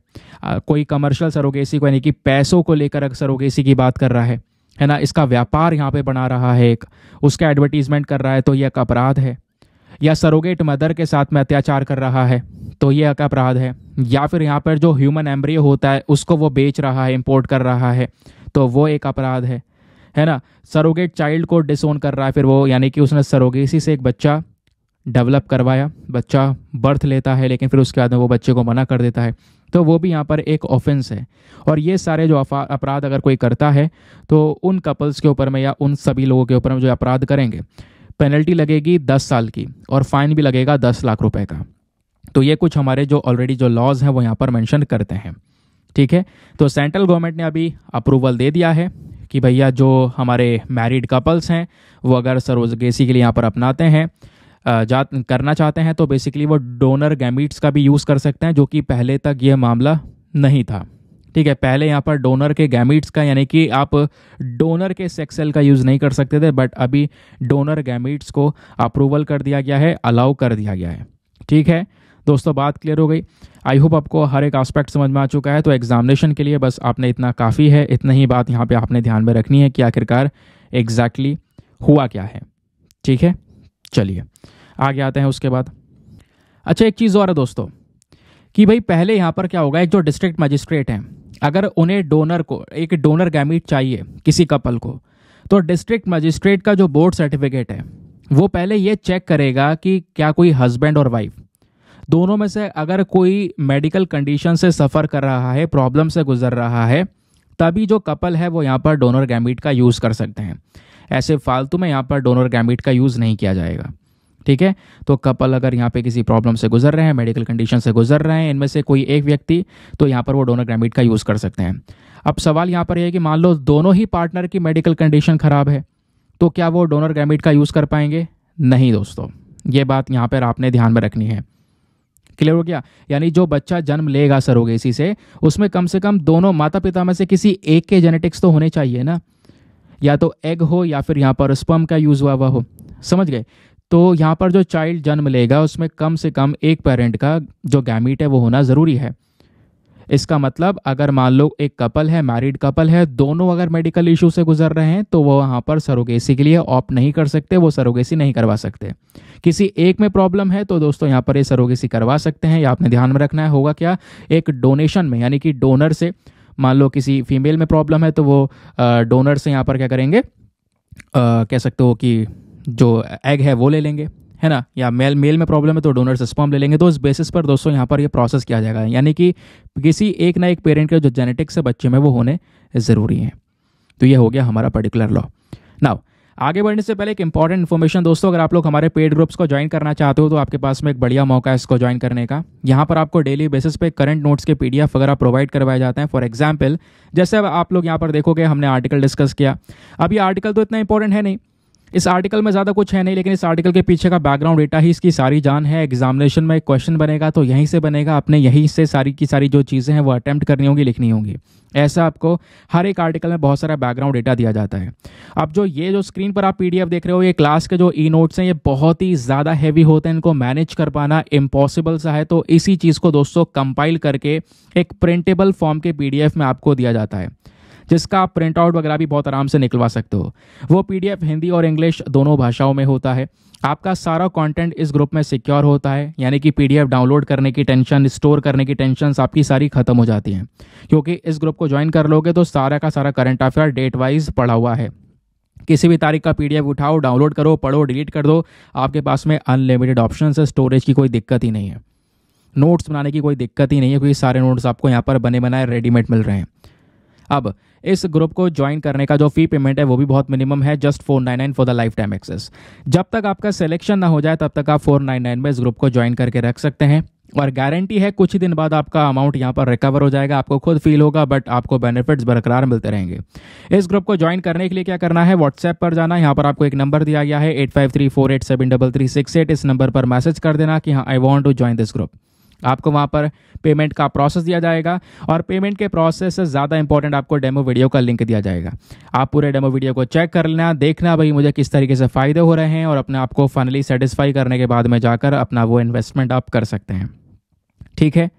कोई कमर्शियल सरोगेसी को यानी कि पैसों को लेकर सरोगेसी की बात कर रहा है ना, इसका व्यापार यहाँ पे बना रहा है, एक उसका एडवर्टीजमेंट कर रहा है, तो यह एक अपराध है। या सरोगेट मदर के साथ में अत्याचार कर रहा है तो ये एक अपराध है। या फिर यहाँ पर जो ह्यूमन एम्ब्रियो होता है उसको वो बेच रहा है, इंपोर्ट कर रहा है, तो वो एक अपराध है ना। सरोगेट चाइल्ड को डिसोन कर रहा है, फिर वो यानी कि उसने सरोगेसी से एक बच्चा डेवलप करवाया, बच्चा बर्थ लेता है, लेकिन फिर उसके बाद में वो बच्चे को मना कर देता है, तो वो भी यहाँ पर एक ऑफेंस है। और ये सारे जो अपराध अगर कोई करता है तो उन कपल्स के ऊपर में या उन सभी लोगों के ऊपर में जो अपराध करेंगे, पेनल्टी लगेगी 10 साल की और फाइन भी लगेगा 10 लाख रुपए का। तो ये कुछ हमारे जो ऑलरेडी जो लॉज हैं वो यहाँ पर मेंशन करते हैं। ठीक है, तो सेंट्रल गवर्नमेंट ने अभी अप्रूवल दे दिया है कि भैया जो हमारे मैरिड कपल्स हैं वो अगर सरोगेसी के लिए यहाँ पर अपनाते हैं, करना चाहते हैं, तो बेसिकली वो डोनर गैमीट्स का भी यूज़ कर सकते हैं, जो कि पहले तक ये मामला नहीं था। ठीक है, पहले यहाँ पर डोनर के गैमीट्स का यानी कि आप डोनर के सेक्स सेल का यूज़ नहीं कर सकते थे, बट अभी डोनर गैमीट्स को अप्रूवल कर दिया गया है, अलाउ कर दिया गया है। ठीक है दोस्तों, बात क्लियर हो गई। आई होप आपको हर एक एस्पेक्ट समझ में आ चुका है। तो एग्जामिनेशन के लिए बस आपने इतना काफ़ी है, इतना ही बात यहाँ पे आपने ध्यान में रखनी है कि आखिरकार एग्जैक्टली हुआ क्या है। ठीक है, चलिए आगे आते हैं उसके बाद। अच्छा, एक चीज़ और है दोस्तों कि भाई पहले यहाँ पर क्या होगा, एक जो डिस्ट्रिक्ट मजिस्ट्रेट हैं, अगर उन्हें डोनर को एक डोनर गैमीट चाहिए किसी कपल को, तो डिस्ट्रिक्ट मजिस्ट्रेट का जो बोर्ड सर्टिफिकेट है वो पहले ये चेक करेगा कि क्या कोई हस्बैंड और वाइफ दोनों में से अगर कोई मेडिकल कंडीशन से सफ़र कर रहा है, प्रॉब्लम से गुजर रहा है, तभी जो कपल है वो यहाँ पर डोनर गैमीट का यूज़ कर सकते हैं। ऐसे फालतू में यहाँ पर डोनर गैमीट का यूज़ नहीं किया जाएगा। ठीक है, तो कपल अगर यहाँ पे किसी प्रॉब्लम से गुजर रहे हैं, मेडिकल कंडीशन से गुजर रहे हैं, इनमें से कोई एक व्यक्ति, तो यहाँ पर वो डोनर गैमीट का यूज़ कर सकते हैं। अब सवाल यहाँ पर यह है कि मान लो दोनों ही पार्टनर की मेडिकल कंडीशन ख़राब है, तो क्या वो डोनर गैमीट का यूज़ कर पाएंगे? नहीं दोस्तों, ये बात यहाँ पर आपने ध्यान में रखनी है। क्लियर हो गया? यानी जो बच्चा जन्म लेगा सरोगेसी से, उसमें कम से कम दोनों माता पिता में से किसी एक के जेनेटिक्स तो होने चाहिए ना, या तो एग हो या फिर यहाँ पर स्पर्म का यूज़ हुआ हो। समझ गए? तो यहाँ पर जो चाइल्ड जन्म लेगा उसमें कम से कम एक पेरेंट का जो गैमीट है वो होना ज़रूरी है। इसका मतलब अगर मान लो एक कपल है, मैरिड कपल है, दोनों अगर मेडिकल इशू से गुजर रहे हैं तो वो वहाँ पर सरोगेसी के लिए ऑप्ट नहीं कर सकते, वो सरोगेसी नहीं करवा सकते। किसी एक में प्रॉब्लम है तो दोस्तों यहाँ पर ये सरोगेसी करवा सकते हैं। या आपने ध्यान में रखना है, होगा क्या, एक डोनेशन में, यानी कि डोनर से, मान लो किसी फीमेल में प्रॉब्लम है तो वो डोनर से यहाँ पर क्या करेंगे, कह सकते हो कि जो एग है वो ले लेंगे, है ना। या मेल में प्रॉब्लम है तो डोनर से स्पर्म ले लेंगे। तो इस बेसिस पर दोस्तों यहाँ पर ये प्रोसेस किया जाएगा, यानी कि किसी एक ना एक पेरेंट के जो जेनेटिक्स है बच्चे में वो होने ज़रूरी हैं। तो ये हो गया हमारा पर्टिकुलर लॉ। नाउ आगे बढ़ने से पहले एक इंपॉर्टेंट इन्फॉर्मेशन दोस्तों, अगर आप लोग हमारे पेड ग्रुप्स को ज्वाइन करना चाहते हो तो आपके पास में एक बढ़िया मौका है इसको ज्वाइन करने का। यहाँ पर आपको डेली बेसिस पे करंट नोट्स के PDF वगैरह प्रोवाइड करवाए जाते हैं। फॉर एग्जाम्पल, जैसे अब आप लोग यहाँ पर देखोगे हमने आर्टिकल डिस्कस किया। अब ये आर्टिकल तो इतना इंपॉर्टेंट है नहीं, इस आर्टिकल में ज़्यादा कुछ है नहीं, लेकिन इस आर्टिकल के पीछे का बैकग्राउंड डेटा ही इसकी सारी जान है। एग्जामिनेशन में एक क्वेश्चन बनेगा तो यहीं से बनेगा, अपने यहीं से सारी की सारी जो चीज़ें हैं वो अटैम्प्ट करनी होंगी, लिखनी होंगी। ऐसा आपको हर एक आर्टिकल में बहुत सारा बैकग्राउंड डेटा दिया जाता है। अब जो स्क्रीन पर आप PDF देख रहे हो, ये क्लास के जो नोट्स हैं ये बहुत ही ज़्यादा हैवी होते हैं, इनको मैनेज कर पाना इम्पॉसिबल सा है। तो इसी चीज़ को दोस्तों कंपाइल करके एक प्रिंटेबल फॉर्म के PDF में आपको दिया जाता है, जिसका आप प्रिंट आउट वगैरह भी बहुत आराम से निकलवा सकते हो। वो PDF हिंदी और इंग्लिश दोनों भाषाओं में होता है। आपका सारा कंटेंट इस ग्रुप में सिक्योर होता है, यानी कि PDF डाउनलोड करने की टेंशन, स्टोर करने की टेंशन आपकी सारी खत्म हो जाती हैं, क्योंकि इस ग्रुप को ज्वाइन कर लोगे तो सारा का सारा करंट अफेयर डेट वाइज पड़ा हुआ है। किसी भी तारीख का PDF उठाओ, डाउनलोड करो, पढ़ो, डिलीट कर दो, आपके पास में अनलिमिटेड ऑप्शन है। स्टोरेज की कोई दिक्कत ही नहीं है, नोट्स बनाने की कोई दिक्कत ही नहीं है, क्योंकि सारे नोट्स आपको यहाँ पर बने बनाए रेडीमेड मिल रहे हैं। अब इस ग्रुप को ज्वाइन करने का जो फी पेमेंट है वो भी बहुत मिनिमम है, just 499 for the lifetime access. जब तक आपका सिलेक्शन ना हो जाए तब तक आप 499 में इस ग्रुप को ज्वाइन करके रख सकते हैं, और गारंटी है कुछ ही दिन बाद आपका अमाउंट यहाँ पर रिकवर हो जाएगा। आपको खुद फील होगा, बट आपको बेनिफिट्स बरकरार मिलते रहेंगे। इस ग्रुप को ज्वाइन करने के लिए क्या करना है, व्हाट्सएप पर जाना, यहाँ पर आपको एक नंबर दिया गया है 8534873368। इस नंबर पर मैसेज कर देना कि हाँ I want to join this group. आपको वहाँ पर पेमेंट का प्रोसेस दिया जाएगा, और पेमेंट के प्रोसेस से ज़्यादा इंपॉर्टेंट आपको डेमो वीडियो का लिंक दिया जाएगा। आप पूरे डेमो वीडियो को चेक कर लेना, देखना भाई मुझे किस तरीके से फ़ायदे हो रहे हैं, और अपने आप को फाइनली सेटिस्फाई करने के बाद में जाकर अपना वो इन्वेस्टमेंट आप कर सकते हैं। ठीक है,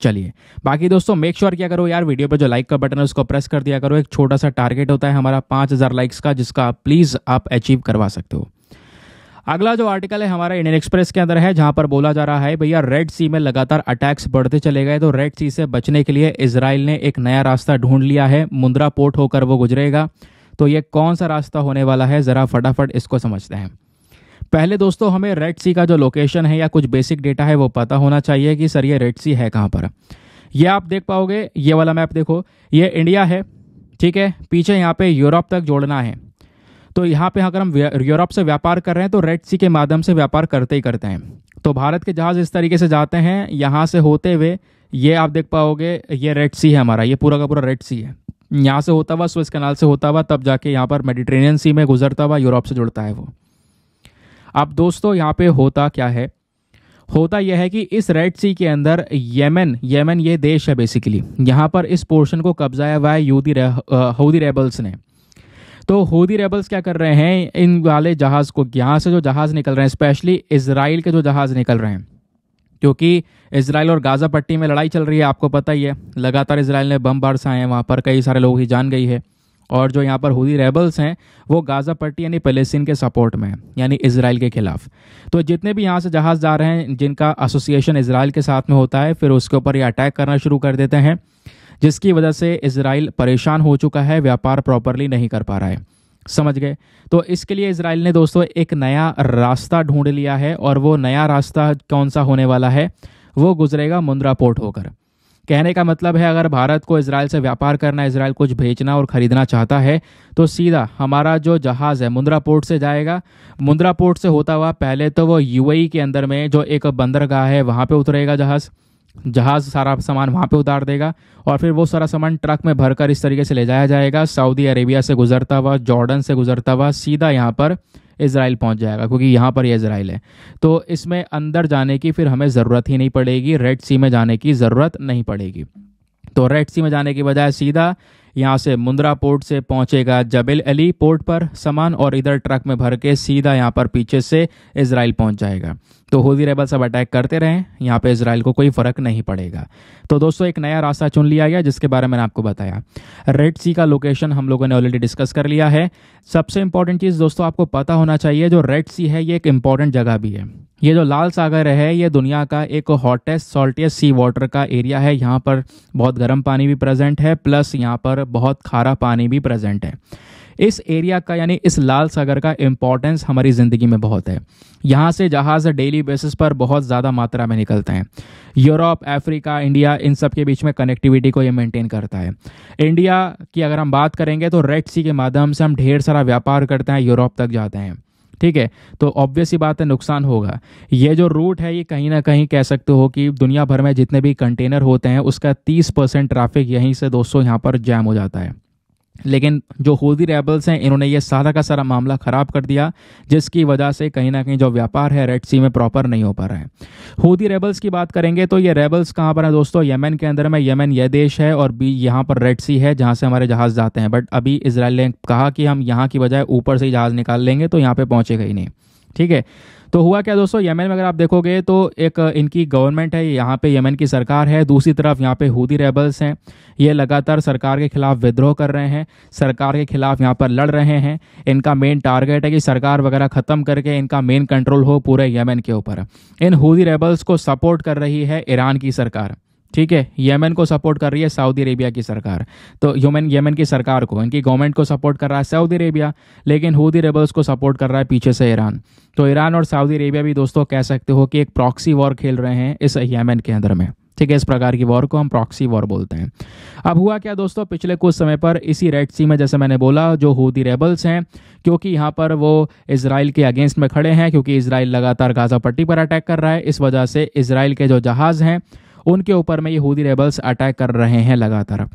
चलिए बाकी दोस्तों मेक श्योर किया करो यार, वीडियो पर जो लाइक का बटन है उसको प्रेस कर दिया करो। एक छोटा सा टारगेट होता है हमारा 5000 लाइक्स का, जिसका प्लीज़ आप अचीव करवा सकते हो। अगला जो आर्टिकल है हमारा इंडियन एक्सप्रेस के अंदर है, जहां पर बोला जा रहा है भैया रेड सी में लगातार अटैक्स बढ़ते चले गए, तो रेड सी से बचने के लिए इजराइल ने एक नया रास्ता ढूंढ लिया है। मुंद्रा पोर्ट होकर वो गुजरेगा। तो ये कौन सा रास्ता होने वाला है, ज़रा फटाफट इसको समझते हैं। पहले दोस्तों हमें रेड सी का जो लोकेशन है या कुछ बेसिक डेटा है वो पता होना चाहिए कि सर ये रेड सी है कहाँ पर। ये आप देख पाओगे, ये वाला मैप देखो, ये इंडिया है, ठीक है, पीछे यहाँ पे यूरोप तक जोड़ना है। तो यहाँ पे अगर हम यूरोप से व्यापार कर रहे हैं तो रेड सी के माध्यम से व्यापार करते ही करते हैं। तो भारत के जहाज़ इस तरीके से जाते हैं, यहाँ से होते हुए, ये आप देख पाओगे ये रेड सी है हमारा, ये पूरा का पूरा रेड सी है। यहाँ से होता हुआ सुएज कैनाल से होता हुआ तब जाके यहाँ पर मेडिटेरेनियन सी में गुजरता हुआ यूरोप से जुड़ता है वो। अब दोस्तों यहाँ पे होता क्या है, होता यह है कि इस रेड सी के अंदर यमन ये देश है बेसिकली, यहाँ पर इस पोर्शन को कब्जाया हुआ है हूदी रेबल्स ने। तो हूदी रेबल्स क्या कर रहे हैं, इन वाले जहाज़ को, यहाँ से जो जहाज़ निकल रहे हैं, स्पेशली इजराइल के जो जहाज़ निकल रहे हैं, क्योंकि इजराइल और गाज़ा पट्टी में लड़ाई चल रही है, आपको पता ही है, लगातार इजराइल ने बम बरसाए हैं, वहाँ पर कई सारे लोगों की जान गई है। और जो यहाँ पर हूदी रेबल्स हैं वो गाज़ा पट्टी यानी पैलेस्टीन के सपोर्ट में है, यानी इजराइल के खिलाफ। तो जितने भी यहाँ से जहाज़ जा रहे हैं जिनका एसोसिएशन इजराइल के साथ में होता है, फिर उसके ऊपर ये अटैक करना शुरू कर देते हैं, जिसकी वजह से इजराइल परेशान हो चुका है, व्यापार प्रॉपरली नहीं कर पा रहा है। समझ गए। तो इसके लिए इजराइल ने दोस्तों एक नया रास्ता ढूंढ लिया है, और वो नया रास्ता कौन सा होने वाला है, वो गुजरेगा मुंद्रा पोर्ट होकर। कहने का मतलब है अगर भारत को इजराइल से व्यापार करना, इजराइल कुछ भेजना और ख़रीदना चाहता है, तो सीधा हमारा जो जहाज़ है मुंद्रा पोर्ट से जाएगा। मुंद्रा पोर्ट से होता हुआ पहले तो वो UAE के अंदर में जो एक बंदरगाह है वहाँ पे उतरेगा जहाज़ सारा सामान वहाँ पे उतार देगा, और फिर वो सारा सामान ट्रक में भरकर इस तरीके से ले जाया जाएगा, सऊदी अरेबिया से गुजरता हुआ, जॉर्डन से गुजरता हुआ सीधा यहाँ पर इजराइल पहुँच जाएगा, क्योंकि यहाँ पर ये इजराइल है। तो इसमें अंदर जाने की फिर हमें ज़रूरत ही नहीं पड़ेगी, रेड सी में जाने की ज़रूरत नहीं पड़ेगी। तो रेड सी में जाने की बजाय सीधा यहाँ से मुंद्रा पोर्ट से पहुँचेगा जबेल अली पोर्ट पर सामान, और इधर ट्रक में भर के सीधा यहाँ पर पीछे से इजराइल पहुँच जाएगा। तो हूथी रेबल्स अब अटैक करते रहें, यहाँ पे इजराइल को कोई फ़र्क नहीं पड़ेगा। तो दोस्तों एक नया रास्ता चुन लिया गया जिसके बारे में मैंने आपको बताया। रेड सी का लोकेशन हम लोगों ने ऑलरेडी डिस्कस कर लिया है। सबसे इंपॉर्टेंट चीज़ दोस्तों आपको पता होना चाहिए, जो रेड सी है ये एक इंपॉर्टेंट जगह भी है। ये जो लाल सागर है ये दुनिया का एक हॉटेस्ट सॉल्टिएस्ट सी वाटर का एरिया है। यहाँ पर बहुत गर्म पानी भी प्रेजेंट है, प्लस यहाँ पर बहुत खारा पानी भी प्रेजेंट है। इस एरिया का यानी इस लाल सागर का इम्पोर्टेंस हमारी ज़िंदगी में बहुत है। यहाँ से जहाज़ डेली बेसिस पर बहुत ज़्यादा मात्रा में निकलते हैं। यूरोप, अफ्रीका, इंडिया, इन सब के बीच में कनेक्टिविटी को ये मेंटेन करता है। इंडिया की अगर हम बात करेंगे तो रेड सी के माध्यम से हम ढेर सारा व्यापार करते हैं, यूरोप तक जाते हैं। ठीक है, तो ऑब्वियस ही बात है नुकसान होगा। ये जो रूट है ये कहीं ना कहीं कह सकते हो कि दुनिया भर में जितने भी कंटेनर होते हैं उसका 30% ट्रैफिक यहीं से दोस्तों यहाँ पर जैम हो जाता है। लेकिन जो हूथी रेबल्स हैं इन्होंने ये सारा का सारा मामला ख़राब कर दिया, जिसकी वजह से कहीं ना कहीं जो व्यापार है रेड सी में प्रॉपर नहीं हो पा रहा है। हूथी रेबल्स की बात करेंगे तो ये रेबल्स कहाँ पर है दोस्तों, यमन के अंदर में। यमन यह देश है और भी यहाँ पर रेड सी है जहाँ से हमारे जहाज़ जाते हैं। बट अभी इजराइल ने कहा कि हम यहाँ की बजाय ऊपर से ही जहाज़ निकाल लेंगे, तो यहाँ पर पहुँचेगा ही नहीं। ठीक है, तो हुआ क्या दोस्तों, यमन में अगर आप देखोगे तो एक इनकी गवर्नमेंट है, यहाँ पे यमन की सरकार है, दूसरी तरफ यहाँ पे हूथी रेबल्स हैं। ये लगातार सरकार के खिलाफ विद्रोह कर रहे हैं, सरकार के खिलाफ यहाँ पर लड़ रहे हैं। इनका मेन टारगेट है कि सरकार वगैरह ख़त्म करके इनका मेन कंट्रोल हो पूरे यमन के ऊपर। इन हूथी रेबल्स को सपोर्ट कर रही है ईरान की सरकार। ठीक है, यमन को सपोर्ट कर रही है सऊदी अरेबिया की सरकार। तो यमन की सरकार को, इनकी गवर्नमेंट को सपोर्ट कर रहा है सऊदी अरेबिया, लेकिन हूथी रेबल्स को सपोर्ट कर रहा है पीछे से ईरान। तो ईरान और सऊदी अरेबिया भी दोस्तों कह सकते हो कि एक प्रॉक्सी वॉर खेल रहे हैं इस यमन के अंदर में। ठीक है, इस प्रकार की वॉर को हम प्रॉक्सी वॉर बोलते हैं। अब हुआ क्या दोस्तों, पिछले कुछ समय पर इसी रेड सी में जैसे मैंने बोला जो हूथी रेबल्स हैं, क्योंकि यहाँ पर वो इजराइल के अगेंस्ट में खड़े हैं, क्योंकि इजराइल लगातार गाजा पट्टी पर अटैक कर रहा है, इस वजह से इजराइल के जो जहाज़ हैं उनके ऊपर में ये हूथी रेबल्स अटैक कर रहे हैं लगातार,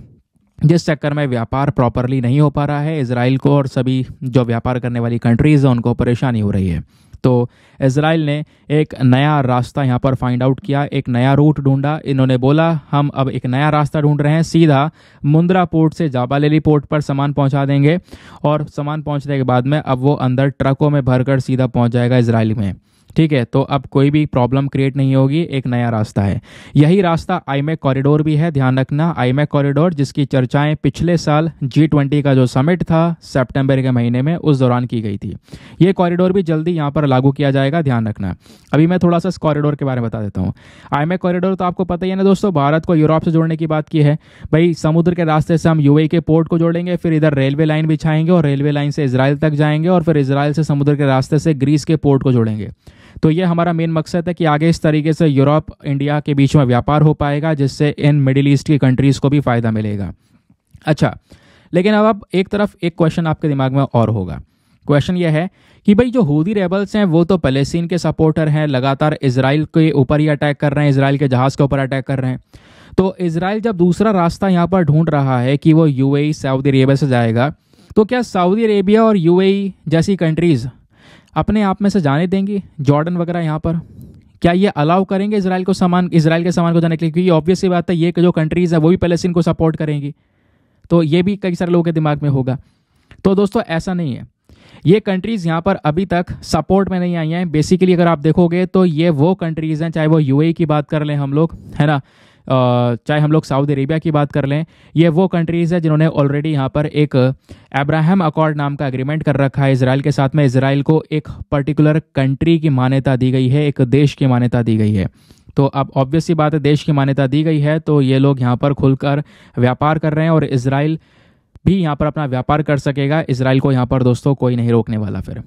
जिस चक्कर में व्यापार प्रॉपरली नहीं हो पा रहा है। इजराइल को और सभी जो व्यापार करने वाली कंट्रीज़ हैं उनको परेशानी हो रही है। तो इजराइल ने एक नया रास्ता यहाँ पर फाइंड आउट किया, एक नया रूट ढूंढा। इन्होंने बोला हम अब एक नया रास्ता ढूंढ रहे हैं, सीधा मुंद्रा पोर्ट से जबेल अली पोर्ट पर सामान पहुँचा देंगे, और सामान पहुँचने के बाद में अब वो अंदर ट्रकों में भरकर सीधा पहुँच जाएगा इजराइल में। ठीक है, तो अब कोई भी प्रॉब्लम क्रिएट नहीं होगी, एक नया रास्ता है। यही रास्ता आईमेक कॉरिडोर भी है, ध्यान रखना। आईमेक कॉरिडोर जिसकी चर्चाएं पिछले साल G20 का जो समिट था सितंबर के महीने में उस दौरान की गई थी। ये कॉरिडोर भी जल्दी यहाँ पर लागू किया जाएगा, ध्यान रखना। अभी मैं थोड़ा सा इस कॉरिडोर के बारे में बता देता हूँ। आईमेक कॉरिडोर तो आपको पता ही है ना दोस्तों, भारत को यूरोप से जोड़ने की बात की है। भाई समुद्र के रास्ते से हम यूएई के पोर्ट को जोड़ेंगे, फिर इधर रेलवे लाइन बिछाएंगे और रेलवे लाइन से इजराइल तक जाएंगे, और फिर इजराइल से समुद्र के रास्ते से ग्रीस के पोर्ट को जोड़ेंगे। तो ये हमारा मेन मकसद है कि आगे इस तरीके से यूरोप इंडिया के बीच में व्यापार हो पाएगा, जिससे इन मिडिल ईस्ट की कंट्रीज़ को भी फ़ायदा मिलेगा। अच्छा, लेकिन अब एक तरफ एक क्वेश्चन आपके दिमाग में और होगा। क्वेश्चन ये है कि भाई जो हूथी रेबल्स हैं वो तो पैलेस्टीन के सपोर्टर हैं, लगातार इजराइल के ऊपर ही अटैक कर रहे हैं, इजराइल के जहाज़ के ऊपर अटैक कर रहे हैं। तो इजराइल जब दूसरा रास्ता यहाँ पर ढूंढ रहा है कि वो यूएई सऊदी अरेबिया से जाएगा, तो क्या सऊदी अरेबिया और यूएई जैसी कंट्रीज़ अपने आप में से जाने देंगी? जॉर्डन वगैरह यहाँ पर क्या ये अलाउ करेंगे इजराइल के सामान को जाने के लिए? क्योंकि ऑब्वियस सी बात है ये जो कंट्रीज़ है वो भी पैलेस्टीन को सपोर्ट करेंगी। तो ये भी कई सारे लोगों के दिमाग में होगा। तो दोस्तों ऐसा नहीं है, ये कंट्रीज़ यहाँ पर अभी तक सपोर्ट में नहीं आई हैं। बेसिकली अगर आप देखोगे तो ये वो कंट्रीज़ हैं, चाहे वो यूएई की बात कर लें हम लोग, है ना, चाहे हम लोग सऊदी अरेबिया की बात कर लें, ये वो कंट्रीज़ है जिन्होंने ऑलरेडी यहाँ पर एक अब्राहम अकॉर्ड नाम का एग्रीमेंट कर रखा है इजराइल के साथ में। इजराइल को एक पर्टिकुलर कंट्री की मान्यता दी गई है, एक देश की मान्यता दी गई है। तो अब ऑब्वियस सी बात है, देश की मान्यता दी गई है तो ये लोग यहाँ पर खुलकर व्यापार कर रहे हैं, और इजराइल भी यहाँ पर अपना व्यापार कर सकेगा। इजराइल को यहाँ पर दोस्तों कोई नहीं रोकने वाला। फिर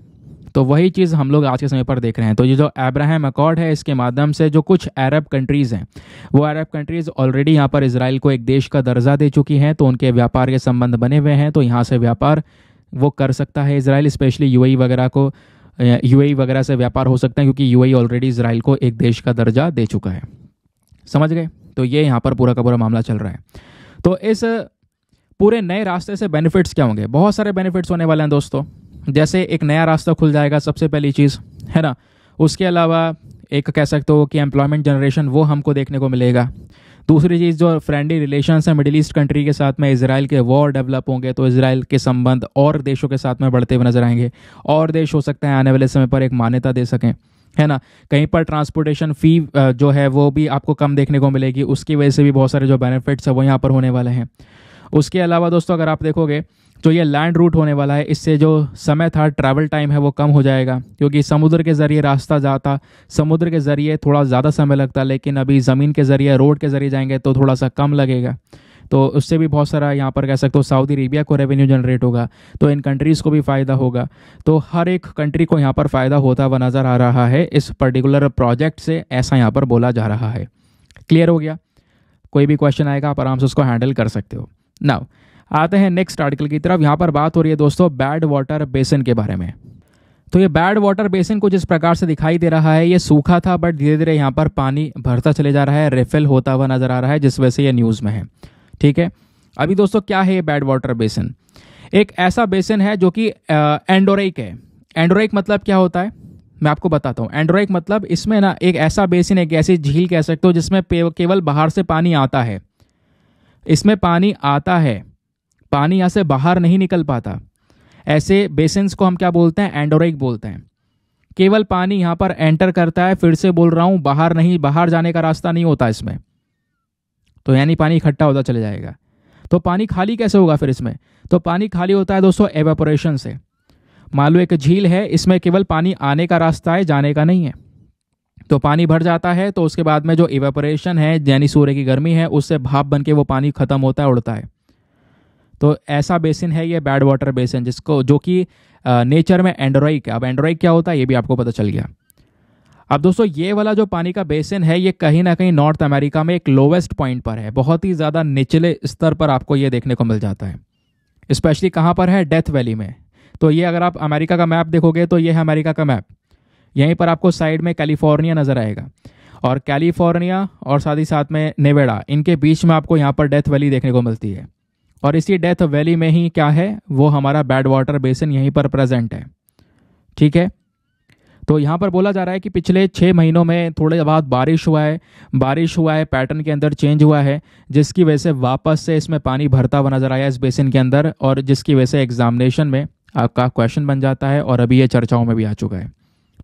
तो वही चीज़ हम लोग आज के समय पर देख रहे हैं। तो ये जो अब्राहम अकॉर्ड है, इसके माध्यम से जो कुछ अरब कंट्रीज़ हैं, वो अरब कंट्रीज़ ऑलरेडी यहाँ पर इजराइल को एक देश का दर्जा दे चुकी हैं, तो उनके व्यापार के संबंध बने हुए हैं। तो यहाँ से व्यापार वो कर सकता है इजराइल, स्पेशली यूएई वगैरह से व्यापार हो सकता है, क्योंकि यूएई ऑलरेडी इजराइल को एक देश का दर्जा दे चुका है। समझ गए? तो ये यहाँ पर पूरा का पूरा मामला चल रहा है। तो इस पूरे नए रास्ते से बेनिफिट्स क्या होंगे? बहुत सारे बेनिफिट्स होने वाले हैं दोस्तों। जैसे एक नया रास्ता खुल जाएगा, सबसे पहली चीज़, है ना। उसके अलावा एक कह सकते हो कि एम्प्लॉयमेंट जनरेशन वो हमको देखने को मिलेगा। दूसरी चीज़, जो फ्रेंडली रिलेशंस है मिडिल ईस्ट कंट्री के साथ में, इसराइल के वॉर डेवलप होंगे तो इसराइल के संबंध और देशों के साथ में बढ़ते हुए नजर आएंगे। और देश हो सकते हैं आने वाले समय पर एक मान्यता दे सकें, है ना। कहीं पर ट्रांसपोर्टेशन फ़ी जो है वो भी आपको कम देखने को मिलेगी, उसकी वजह से भी बहुत सारे जो बेनिफिट्स है वो यहाँ पर होने वाले हैं। उसके अलावा दोस्तों अगर आप देखोगे जो ये लैंड रूट होने वाला है, इससे जो समय था, ट्रैवल टाइम है वो कम हो जाएगा, क्योंकि समुद्र के ज़रिए रास्ता जाता, समुद्र के ज़रिए थोड़ा ज़्यादा समय लगता, लेकिन अभी ज़मीन के ज़रिए, रोड के ज़रिए जाएंगे तो थोड़ा सा कम लगेगा। तो उससे भी बहुत सारा यहाँ पर कह सकते हो सऊदी अरेबिया को रेवेन्यू जनरेट होगा, तो इन कंट्रीज़ को भी फ़ायदा होगा। तो हर एक कंट्री को यहाँ पर फ़ायदा होता हुआ नज़र आ रहा है इस पर्टिकुलर प्रोजेक्ट से, ऐसा यहाँ पर बोला जा रहा है। क्लियर हो गया? कोई भी क्वेश्चन आएगा आप आराम से उसको हैंडल कर सकते हो। नाउ आते हैं नेक्स्ट आर्टिकल की तरफ। यहाँ पर बात हो रही है दोस्तों बैड वाटर बेसिन के बारे में। तो ये बैड वाटर बेसिन कुछ इस प्रकार से दिखाई दे रहा है, ये सूखा था बट धीरे धीरे यहाँ पर पानी भरता चले जा रहा है, रिफिल होता हुआ नजर आ रहा है, जिस वजह से ये न्यूज़ में है। ठीक है, अभी दोस्तों क्या है ये बैड वाटर बेसिन? एक ऐसा बेसिन है जो कि एंडोरेक है। एंडोरेक मतलब क्या होता है मैं आपको बताता हूँ। एंडोरेक मतलब इसमें ना एक ऐसा बेसिन, एक ऐसी झील कह सकते हो जिसमें केवल बाहर से पानी आता है। इसमें पानी आता है, पानी यहाँ से बाहर नहीं निकल पाता। ऐसे बेसिन्स को हम क्या बोलते हैं? एंडोरेक बोलते हैं। केवल पानी यहाँ पर एंटर करता है, फिर से बोल रहा हूँ, बाहर नहीं, बाहर जाने का रास्ता नहीं होता इसमें। तो यानी पानी इकट्ठा होता चले जाएगा। तो पानी खाली कैसे होगा फिर इसमें? तो पानी खाली होता है दोस्तों एवेपोरेशन से। मान लो एक झील है, इसमें केवल पानी आने का रास्ता है, जाने का नहीं है। तो पानी भर जाता है, तो उसके बाद में जो इवेपोरेशन है यानी सूर्य की गर्मी है, उससे भाप बन के वो पानी खत्म होता है, उड़ता है। तो ऐसा बेसिन है ये बैड वाटर बेसिन, जिसको जो कि नेचर में एंडोरेक है। अब एंडोरेक क्या होता है ये भी आपको पता चल गया। अब दोस्तों ये वाला जो पानी का बेसिन है ये कहीं ना कहीं नॉर्थ अमेरिका में एक लोवेस्ट पॉइंट पर है, बहुत ही ज़्यादा निचले स्तर पर आपको ये देखने को मिल जाता है। स्पेशली कहाँ पर है? डेथ वैली में। तो ये अगर आप अमेरिका का मैप देखोगे तो ये है अमेरिका का मैप। यहीं पर आपको साइड में कैलिफोर्निया नज़र आएगा, और कैलिफोर्निया और साथ ही साथ में नेवाडा, इनके बीच में आपको यहाँ पर डेथ वैली देखने को मिलती है। और इसी डेथ वैली में ही क्या है, वो हमारा बैड वाटर बेसिन यहीं पर प्रेजेंट है। ठीक है, तो यहाँ पर बोला जा रहा है कि पिछले 6 महीनों में थोड़े बाद बारिश हुआ है, पैटर्न के अंदर चेंज हुआ है, जिसकी वजह से वापस से इसमें पानी भरता हुआ नजर आया इस बेसिन के अंदर, और जिसकी वजह से एग्जामिनेशन में आपका क्वेश्चन बन जाता है, और अभी ये चर्चाओं में भी आ चुका है।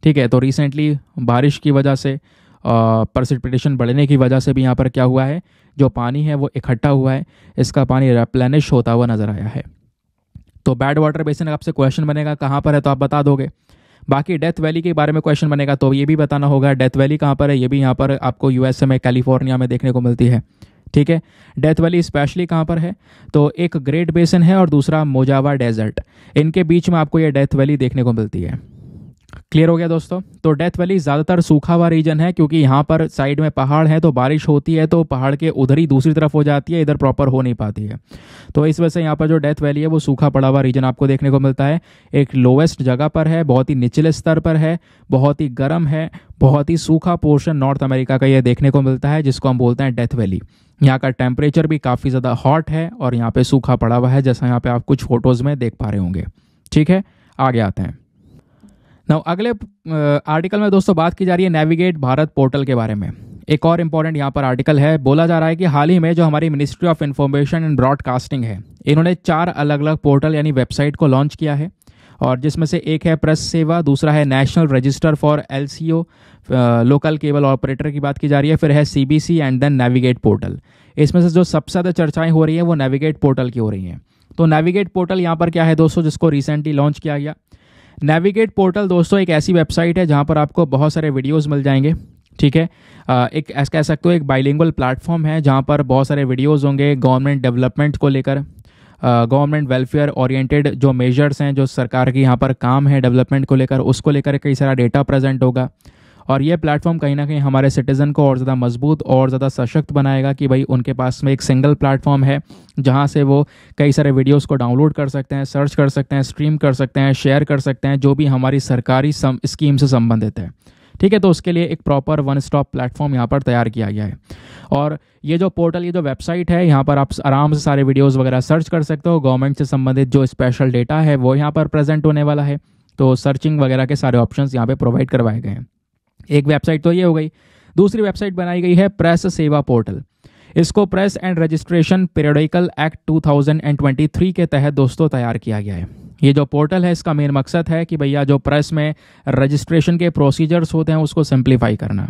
ठीक है, तो रिसेंटली बारिश की वजह से, प्रेसिपिटेशन बढ़ने की वजह से भी यहाँ पर क्या हुआ है, जो पानी है वो इकट्ठा हुआ है, इसका पानी रिप्लेनिश होता हुआ नजर आया है। तो बैड वाटर बेसिन आपसे क्वेश्चन बनेगा कहाँ पर है, तो आप बता दोगे। बाकी डेथ वैली के बारे में क्वेश्चन बनेगा तो ये भी बताना होगा, डेथ वैली कहाँ पर है, ये भी यहाँ पर आपको यूएसए में कैलिफोर्निया में देखने को मिलती है। ठीक है, डेथ वैली स्पेशली कहाँ पर है, तो एक ग्रेट बेसिन है और दूसरा मोजावा डेजर्ट, इनके बीच में आपको ये डेथ वैली देखने को मिलती है। क्लियर हो गया दोस्तों? तो डेथ वैली ज़्यादातर सूखा हुआ रीजन है, क्योंकि यहाँ पर साइड में पहाड़ है, तो बारिश होती है तो पहाड़ के उधर ही दूसरी तरफ हो जाती है, इधर प्रॉपर हो नहीं पाती है। तो इस वजह से यहाँ पर जो डेथ वैली है वो सूखा पड़ा हुआ रीजन आपको देखने को मिलता है। एक लोवेस्ट जगह पर है, बहुत ही निचले स्तर पर है, बहुत ही गर्म है, बहुत ही सूखा पोर्शन नॉर्थ अमेरिका का ये देखने को मिलता है, जिसको हम बोलते हैं डेथ वैली। यहाँ का टेम्परेचर भी काफ़ी ज़्यादा हॉट है, और यहाँ पे सूखा पड़ा हुआ है, जैसा यहाँ पे आप कुछ फोटोज़ में देख पा रहे होंगे। ठीक है, आगे आते हैं। नाउ अगले आर्टिकल में दोस्तों बात की जा रही है नेविगेट भारत पोर्टल के बारे में। एक और इम्पॉर्टेंट यहाँ पर आर्टिकल है, बोला जा रहा है कि हाल ही में जो हमारी ministry of information and broadcasting है, इन्होंने 4 अलग अलग पोर्टल यानी वेबसाइट को लॉन्च किया है, और जिसमें से एक है प्रेस सेवा, दूसरा है national register for LCO, local cable operator की बात की जा रही है, फिर है CBC and then navigate portal. इसमें से जो सबसे ज़्यादा चर्चाएं हो रही हैं वो नेविगेट पोर्टल की हो रही हैं। तो नेविगेट पोर्टल यहाँ पर क्या है दोस्तों, जिसको रिसेंटली लॉन्च किया गया। नेविगेट पोर्टल दोस्तों एक ऐसी वेबसाइट है जहाँ पर आपको बहुत सारे वीडियोस मिल जाएंगे। ठीक है, एक ऐसा कह सकते हो एक बाइलिंगुअल प्लेटफॉर्म है, जहाँ पर बहुत सारे वीडियोस होंगे गवर्नमेंट डेवलपमेंट को लेकर, गवर्नमेंट वेलफेयर ओरिएंटेड जो मेजर्स हैं, जो सरकार की यहाँ पर काम है डेवलपमेंट को लेकर, उसको लेकर कई सारा डेटा प्रेजेंट होगा। और ये प्लेटफॉर्म कहीं ना कहीं हमारे सिटीज़न को और ज़्यादा मजबूत और ज़्यादा सशक्त बनाएगा कि भाई उनके पास में एक सिंगल प्लेटफॉर्म है जहाँ से वो कई सारे वीडियोस को डाउनलोड कर सकते हैं, सर्च कर सकते हैं, स्ट्रीम कर सकते हैं, शेयर कर सकते हैं, जो भी हमारी सरकारी स्कीम से संबंधित है। ठीक है, तो उसके लिए एक प्रॉपर वन स्टॉप प्लेटफॉर्म यहाँ पर तैयार किया गया है। और ये जो पोर्टल, ये जो वेबसाइट है, यहाँ पर आप आराम से सारे वीडियोज़ वगैरह सर्च कर सकते हो। गवर्नमेंट से संबंधित जो स्पेशल डेटा है वो यहाँ पर प्रेजेंट होने वाला है, तो सर्चिंग वगैरह के सारे ऑप्शंस यहाँ पे प्रोवाइड करवाए गए हैं। एक वेबसाइट तो ये हो गई। दूसरी वेबसाइट बनाई गई है प्रेस सेवा पोर्टल। इसको press and registration periodical act 2023 के तहत दोस्तों तैयार किया गया है। ये जो पोर्टल है इसका मेन मकसद है कि भैया जो प्रेस में रजिस्ट्रेशन के प्रोसीजर्स होते हैं उसको सिंप्लीफाई करना।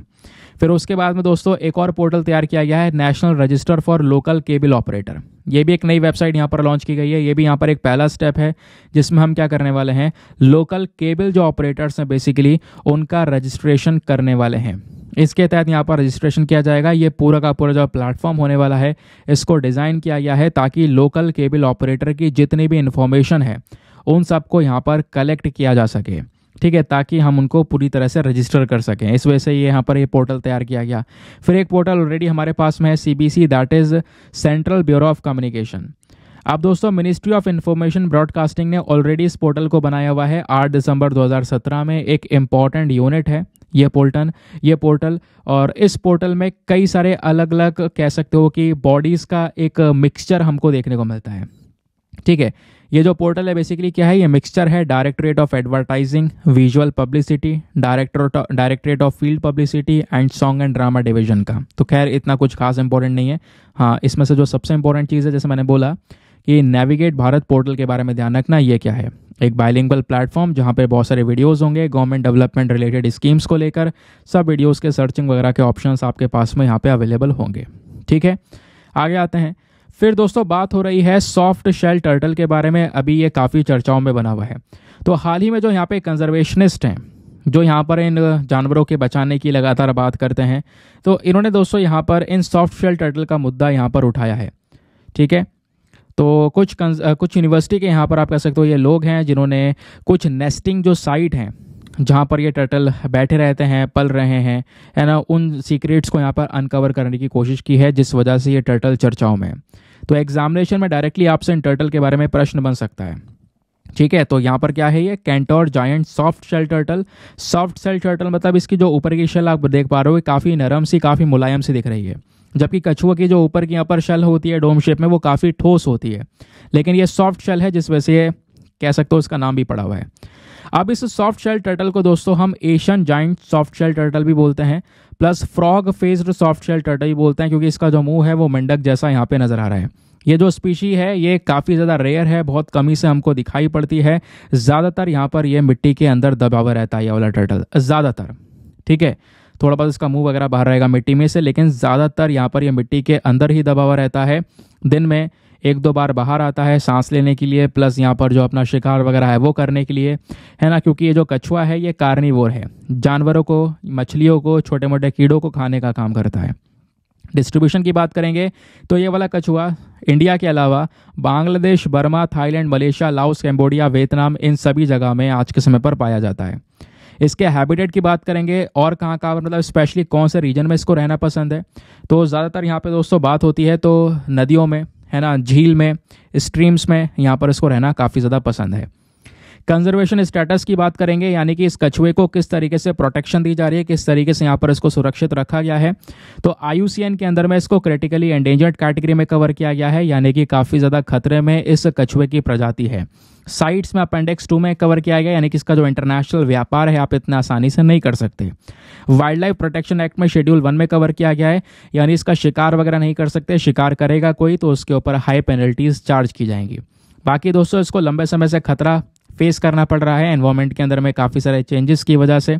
फिर उसके बाद में दोस्तों एक और पोर्टल तैयार किया गया है, national register for local cable operator. ये भी एक नई वेबसाइट यहाँ पर लॉन्च की गई है। ये भी यहाँ पर एक पहला स्टेप है जिसमें हम क्या करने वाले हैं, लोकल केबल जो ऑपरेटर्स हैं बेसिकली उनका रजिस्ट्रेशन करने वाले हैं। इसके तहत यहाँ पर रजिस्ट्रेशन किया जाएगा। ये पूरा का पूरा जो प्लेटफॉर्म होने वाला है इसको डिज़ाइन किया गया है ताकि लोकल केबल ऑपरेटर की जितनी भी इंफॉर्मेशन है उन सबको यहाँ पर कलेक्ट किया जा सके, ठीक है, ताकि हम उनको पूरी तरह से रजिस्टर कर सकें। इस वजह से ये यहाँ पर ये पोर्टल तैयार किया गया। फिर एक पोर्टल ऑलरेडी हमारे पास में है, CBC, that is central bureau of communication. अब दोस्तों मिनिस्ट्री ऑफ इंफॉर्मेशन ब्रॉडकास्टिंग ने ऑलरेडी इस पोर्टल को बनाया हुआ है। 8 दिसंबर 2017 में एक इम्पॉर्टेंट यूनिट है ये पोर्टल और इस पोर्टल में कई सारे अलग अलग कह सकते हो कि बॉडीज़ का एक मिक्सचर हमको देखने को मिलता है, ठीक है। ये जो पोर्टल है बेसिकली क्या है, ये मिक्सचर है directorate of advertising, visual publicity, directorate of field publicity and song and drama division का। तो खैर इतना कुछ खास इंपॉर्टेंट नहीं है। हाँ, इसमें से जो सबसे इंपॉर्टेंट चीज़ है, जैसे मैंने बोला कि नेविगेट भारत पोर्टल के बारे में ध्यान रखना। ये क्या है, एक बाइलिंगुअल प्लेटफॉर्म जहाँ पे बहुत सारे वीडियोस होंगे गवर्नमेंट डेवलपमेंट रिलेटेड स्कीम्स को लेकर। सब वीडियोस के सर्चिंग वगैरह के ऑप्शंस आपके पास में यहाँ पे अवेलेबल होंगे, ठीक है। आगे आते हैं। फिर दोस्तों बात हो रही है सॉफ्ट शेल टर्टल के बारे में। अभी ये काफ़ी चर्चाओं में बना हुआ है। तो हाल ही में जो यहाँ पे कंजर्वेशनिस्ट हैं जो यहाँ पर इन जानवरों के बचाने की लगातार बात करते हैं, तो इन्होंने दोस्तों यहाँ पर इन सॉफ्ट शेल टर्टल का मुद्दा यहाँ पर उठाया है, ठीक है। तो कुछ यूनिवर्सिटी के यहाँ पर आप कह सकते हो ये लोग हैं जिन्होंने कुछ नेस्टिंग जो साइट हैं जहाँ पर ये टर्टल बैठे रहते हैं, पल रहे हैं, है ना, उन सीक्रेट्स को यहाँ पर अनकवर करने की कोशिश की है, जिस वजह से ये टर्टल चर्चाओं में है। तो एग्जामिनेशन में डायरेक्टली आपसे इन टर्टल के बारे में प्रश्न बन सकता है, ठीक है। तो यहाँ पर क्या है, ये Cantor giant soft shell turtle. Soft shell turtle मतलब इसकी जो ऊपर की शेल आप देख पा रहे हो काफ़ी नरम सी, काफ़ी मुलायम सी दिख रही है, जबकि कछुआ की जो ऊपर की यहाँ पर शेल होती है डोम शेप में वो काफ़ी ठोस होती है। लेकिन ये सॉफ्ट शेल है जिस वजह से ये कह सकते हो इसका नाम भी पड़ा हुआ है। अब इस सॉफ्ट शेल टर्टल को दोस्तों हम Asian giant soft shell turtle भी बोलते हैं, plus frog faced soft shell turtle भी बोलते हैं, क्योंकि इसका जो मुंह है वो मेंढक जैसा यहाँ पे नजर आ रहा है। ये जो स्पीशी है ये काफ़ी ज़्यादा रेयर है, बहुत कमी से हमको दिखाई पड़ती है। ज़्यादातर यहाँ पर ये मिट्टी के अंदर दबा हुआ रहता है ये वाला टर्टल, ज़्यादातर, ठीक है। थोड़ा बहुत इसका मुंह वगैरह बाहर रहेगा मिट्टी में से, लेकिन ज़्यादातर यहाँ पर ये मिट्टी के अंदर ही दबा हुआ रहता है। दिन में 1-2 बार बाहर आता है सांस लेने के लिए, प्लस यहाँ पर जो अपना शिकार वगैरह है वो करने के लिए, है ना, क्योंकि ये जो कछुआ है ये कार्निवोर है, जानवरों को, मछलियों को, छोटे मोटे कीड़ों को खाने का काम करता है। डिस्ट्रीब्यूशन की बात करेंगे तो ये वाला कछुआ इंडिया के अलावा Bangladesh, Burma, Thailand, Malaysia, Laos, Cambodia, Vietnam, इन सभी जगह में आज के समय पर पाया जाता है। इसके हैबिटेट की बात करेंगे और कहाँ मतलब स्पेशली कौन से रीजन में इसको रहना पसंद है, तो ज़्यादातर यहाँ पे दोस्तों बात होती है तो नदियों में, है ना, झील में, स्ट्रीम्स में यहाँ पर इसको रहना काफ़ी ज़्यादा पसंद है। कंजर्वेशन स्टेटस की बात करेंगे, यानी कि इस कछुए को किस तरीके से प्रोटेक्शन दी जा रही है, किस तरीके से यहाँ पर इसको सुरक्षित रखा गया है। तो IUCN के अंदर में इसको क्रिटिकली एंडेंजर्ड कैटेगरी में कवर किया गया है, यानी कि काफ़ी ज़्यादा खतरे में इस कछुए की प्रजाति है। साइट्स में अपेंडिक्स 2 में कवर किया गया, यानी कि इसका जो इंटरनेशनल व्यापार है आप इतना आसानी से नहीं कर सकते। वाइल्ड लाइफ प्रोटेक्शन एक्ट में शेड्यूल 1 में कवर किया गया है, यानी इसका शिकार वगैरह नहीं कर सकते, शिकार करेगा कोई तो उसके ऊपर हाई पेनल्टीज चार्ज की जाएंगी। बाकी दोस्तों इसको लंबे समय से खतरा फेस करना पड़ रहा है एनवायरनमेंट के अंदर में काफ़ी सारे चेंजेस की वजह से,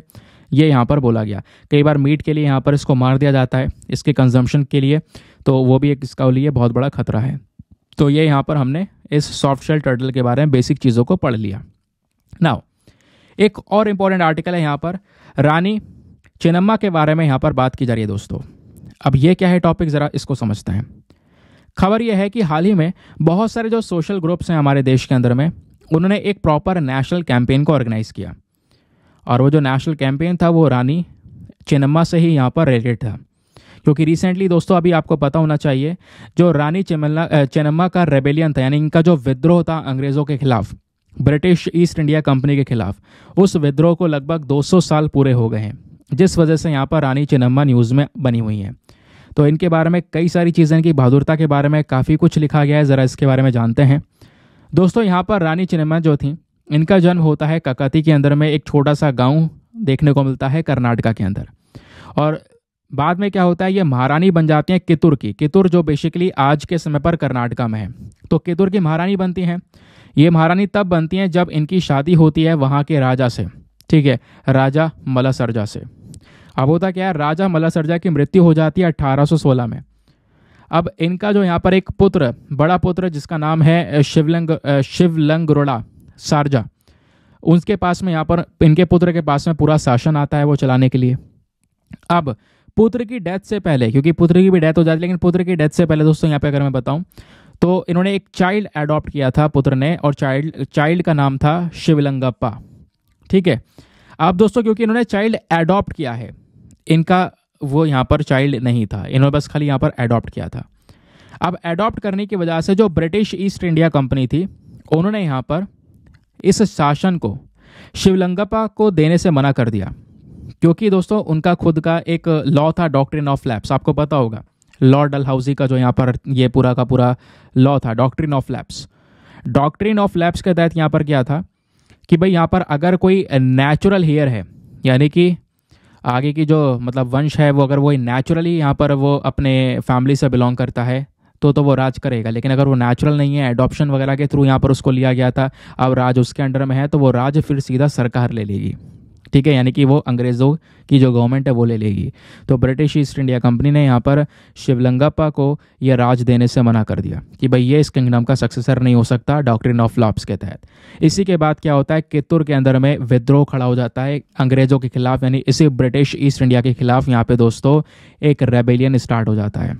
ये यहाँ पर बोला गया। कई बार मीट के लिए यहाँ पर इसको मार दिया जाता है इसके कंजम्पशन के लिए, तो वो भी एक इसका लिए बहुत बड़ा खतरा है। तो ये यहाँ पर हमने इस सॉफ्ट शेल टर्टल के बारे में बेसिक चीज़ों को पढ़ लिया। नाउ एक और इम्पॉर्टेंट आर्टिकल है यहाँ पर, रानी चेन्नम्मा के बारे में यहाँ पर बात की जा रही है दोस्तों। अब ये क्या है टॉपिक, ज़रा इसको समझते हैं। खबर यह है कि हाल ही में बहुत सारे जो सोशल ग्रुप्स हैं हमारे देश के अंदर में, उन्होंने एक प्रॉपर नेशनल कैंपेन को ऑर्गेनाइज किया, और वो जो नेशनल कैंपेन था वो रानी चेन्नम्मा से ही यहाँ पर रिलेटेड था। क्योंकि रिसेंटली दोस्तों अभी आपको पता होना चाहिए जो रानी चेन्नम्मा का रेबेलियन था, यानी इनका जो विद्रोह था अंग्रेज़ों के खिलाफ, ब्रिटिश ईस्ट इंडिया कंपनी के खिलाफ, उस विद्रोह को लगभग 200 साल पूरे हो गए हैं, जिस वजह से यहाँ पर रानी चेन्नम्मा न्यूज़ में बनी हुई हैं। तो इनके बारे में कई सारी चीज़ें, इनकी बहादुरता के बारे में काफ़ी कुछ लिखा गया है, ज़रा इसके बारे में जानते हैं। दोस्तों यहाँ पर रानी चेन्नम्मा जो थी, इनका जन्म होता है ककाती के अंदर में, एक छोटा सा गांव देखने को मिलता है कर्नाटका के अंदर। और बाद में क्या होता है, ये महारानी बन जाती हैं कितुर की। कितुर जो बेसिकली आज के समय पर कर्नाटका में है, तो कितुर की महारानी बनती हैं। ये महारानी तब बनती हैं जब इनकी शादी होती है वहाँ के राजा से, ठीक है, राजा मलासर्जा से। अब होता क्या है, राजा मलासर्जा की मृत्यु हो जाती है 1816 में। अब इनका जो यहाँ पर एक पुत्र, बड़ा पुत्र जिसका नाम है शिवलंगरोड़ा सारजा, उसके पास में यहाँ पर इनके पुत्र के पास में पूरा शासन आता है वो चलाने के लिए। अब पुत्र की डेथ से पहले, क्योंकि पुत्र की भी डेथ हो जाती है, लेकिन पुत्र की डेथ से पहले दोस्तों यहाँ पे अगर मैं बताऊं तो इन्होंने एक चाइल्ड अडॉप्ट किया था पुत्र ने, और चाइल्ड का नाम था शिवलंगप्पा, ठीक है। अब दोस्तों क्योंकि इन्होंने चाइल्ड अडॉप्ट किया है, इनका वो यहाँ पर चाइल्ड नहीं था, इन्होंने बस खाली यहाँ पर अडॉप्ट किया था। अब अडॉप्ट करने की वजह से जो ब्रिटिश ईस्ट इंडिया कंपनी थी, उन्होंने यहाँ पर इस शासन को शिवलंगप्पा को देने से मना कर दिया, क्योंकि दोस्तों उनका खुद का एक लॉ था, डॉक्ट्रिन ऑफ लैप्स, आपको पता होगा लॉर्ड डलहौजी का जो यहाँ पर ये पूरा का पूरा लॉ था, doctrine of lapse. Doctrine of lapse के तहत यहाँ पर क्या था कि भाई यहाँ पर अगर कोई नेचुरल हेयर है, यानी कि आगे की जो मतलब वंश है वो, अगर वो नेचुरली यहाँ पर वो अपने फैमिली से बिलोंग करता है तो वो राज करेगा। लेकिन अगर वो नेचुरल नहीं है, एडॉप्शन वगैरह के थ्रू यहाँ पर उसको लिया गया था, अब राज उसके अंडर में है, तो वो राज फिर सीधा सरकार ले लेगी, ठीक है, यानी कि वो अंग्रेज़ों की जो गवर्नमेंट है वो ले लेगी। तो ब्रिटिश ईस्ट इंडिया कंपनी ने यहाँ पर शिवलंगप्पा को यह राज देने से मना कर दिया कि भाई ये इस किंगडम का सक्सेसर नहीं हो सकता, डॉक्ट्रिन ऑफ लॉप्स के तहत। इसी के बाद क्या होता है, कित्तूर के अंदर में विद्रोह खड़ा हो जाता है अंग्रेज़ों के खिलाफ, यानी इसी ब्रिटिश ईस्ट इंडिया के खिलाफ यहाँ पे दोस्तों एक रेबेलियन स्टार्ट हो जाता है।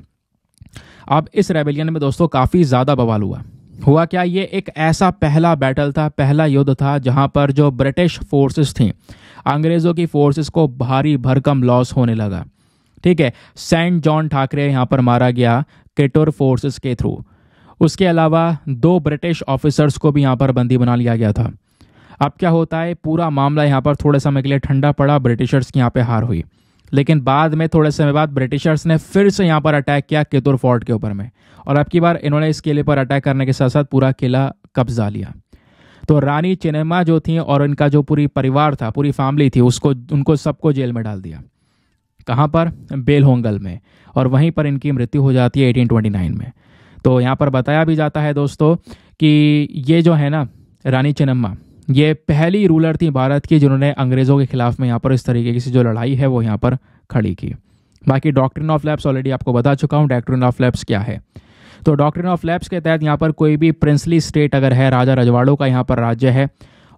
अब इस रेबेलियन में दोस्तों काफ़ी ज़्यादा बवाल हुआ क्या, ये एक ऐसा पहला बैटल था, पहला युद्ध था जहां पर जो ब्रिटिश फोर्सेस थी, अंग्रेज़ों की फोर्सेस को भारी भरकम लॉस होने लगा, ठीक है। सेंट जॉन ठाकरे यहाँ पर मारा गया कित्तूर फोर्सेस के थ्रू। उसके अलावा 2 ब्रिटिश ऑफिसर्स को भी यहाँ पर बंदी बना लिया गया था। अब क्या होता है, पूरा मामला यहाँ पर थोड़े समय के लिए ठंडा पड़ा, ब्रिटिशर्स की यहाँ पे हार हुई। लेकिन बाद में थोड़े समय बाद ब्रिटिशर्स ने फिर से यहाँ पर अटैक किया कित्तूर फोर्ट के ऊपर में, और अब की बार इन्होंने इस किले पर अटैक करने के साथ साथ पूरा किला कब्जा लिया। तो रानी चेन्नम्मा जो थी और इनका जो पूरी परिवार था, पूरी फैमिली थी, उनको सबको जेल में डाल दिया। कहाँ पर, बेलहोंगल में, और वहीं पर इनकी मृत्यु हो जाती है 1829 में। तो यहाँ पर बताया भी जाता है दोस्तों कि ये जो है ना रानी चेन्नम्मा, ये पहली रूलर थी भारत की जिन्होंने अंग्रेज़ों के खिलाफ में यहाँ पर इस तरीके की जो लड़ाई है वो यहाँ पर खड़ी की। बाकी डॉक्ट्रिन ऑफ लैप्स ऑलरेडी आपको बता चुका हूँ, डॉक्ट्रिन ऑफ लैप्स क्या है। तो डॉक्ट्रिन ऑफ लैप्स के तहत यहाँ पर कोई भी प्रिंसली स्टेट अगर है, राजा रजवाड़ों का यहाँ पर राज्य है,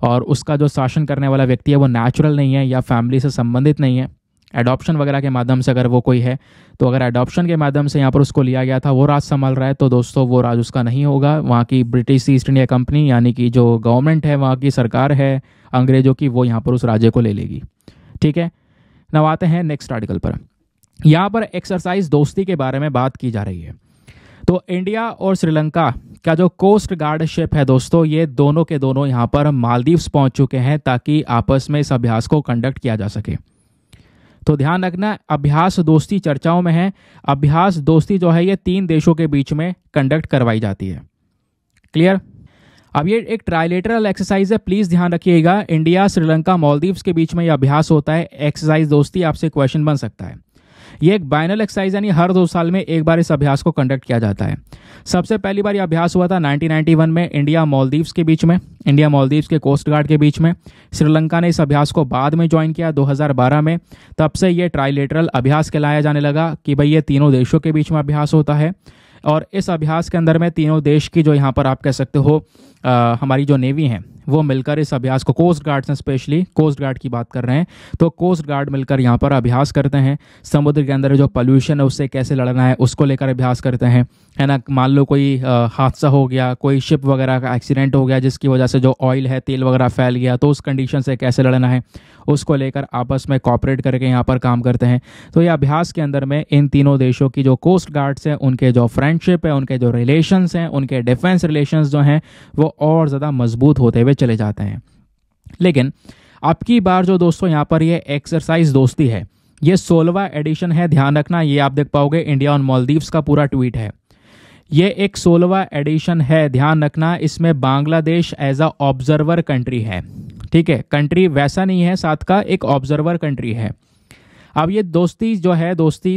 और उसका जो शासन करने वाला व्यक्ति है वो नेचुरल नहीं है या फैमिली से संबंधित नहीं है, एडॉप्शन वगैरह के माध्यम से अगर वो कोई है, तो अगर एडॉप्शन के माध्यम से यहाँ पर उसको लिया गया था, वो राज संभाल रहा है, तो दोस्तों वो राज उसका नहीं होगा। वहाँ की ब्रिटिश ईस्ट इंडिया कंपनी यानी कि जो गवर्नमेंट है, वहाँ की सरकार है अंग्रेज़ों की, वो यहाँ पर उस राज्य को ले लेगी, ठीक है। now आते हैं नेक्स्ट आर्टिकल पर। यहाँ पर एक्सरसाइज दोस्ती के बारे में बात की जा रही है। तो इंडिया और श्रीलंका का जो कोस्ट गार्ड शिप है दोस्तों, ये दोनों के दोनों यहाँ पर मालदीव्स पहुँच चुके हैं ताकि आपस में इस अभ्यास को कंडक्ट किया जा सके। तो ध्यान रखना, अभ्यास दोस्ती चर्चाओं में है। अभ्यास दोस्ती जो है ये 3 देशों के बीच में कंडक्ट करवाई जाती है। क्लियर। अब ये एक ट्राइलेटरल एक्सरसाइज है, प्लीज ध्यान रखिएगा। इंडिया, श्रीलंका, मालदीव्स के बीच में ये अभ्यास होता है। एक्सरसाइज दोस्ती आपसे क्वेश्चन बन सकता है। ये एक बाइनल एक्सरसाइज यानी हर 2 साल में एक बार इस अभ्यास को कंडक्ट किया जाता है। सबसे पहली बार यह अभ्यास हुआ था 1991 में इंडिया मालदीव्स के बीच में, इंडिया मालदीव्स के कोस्ट गार्ड के बीच में। श्रीलंका ने इस अभ्यास को बाद में ज्वाइन किया 2012 में। तब से ये ट्राइलेटरल अभ्यास कहलाया जाने लगा कि भाई ये तीनों देशों के बीच में अभ्यास होता है। और इस अभ्यास के अंदर में तीनों देश की जो यहाँ पर आप कह सकते हो हमारी जो नेवी है वो मिलकर इस अभ्यास को, कोस्ट गार्ड से स्पेशली कोस्ट गार्ड की बात कर रहे हैं, तो कोस्ट गार्ड मिलकर यहाँ पर अभ्यास करते हैं। समुद्र के अंदर जो पोल्यूशन है उससे कैसे लड़ना है उसको लेकर अभ्यास करते हैं, है ना। मान लो कोई हादसा हो गया, कोई शिप वगैरह का एक्सीडेंट हो गया जिसकी वजह से जो ऑयल है, तेल वगैरह फैल गया, तो उस कंडीशन से कैसे लड़ना है उसको लेकर आपस में कॉपरेट करके यहाँ पर काम करते हैं। तो ये अभ्यास के अंदर में इन तीनों देशों की जो कोस्ट गार्ड्स हैं उनके जो फ्रेंडशिप है, उनके जो रिलेशंस हैं, उनके डिफेंस रिलेशंस जो हैं वो और ज़्यादा मजबूत होते हुए चले जाते हैं। लेकिन अब की बार जो दोस्तों यहाँ पर ये एक्सरसाइज दोस्ती है, ये 16वां एडिशन है। ध्यान रखना, ये आप देख पाओगे इंडिया और मालदीव्स का पूरा ट्वीट है। ये एक 16वां एडिशन है, ध्यान रखना। इसमें Bangladesh as a observer country है, ठीक है। कंट्री वैसा नहीं है, साथ का एक ऑब्जर्वर कंट्री है। अब ये दोस्ती जो है, दोस्ती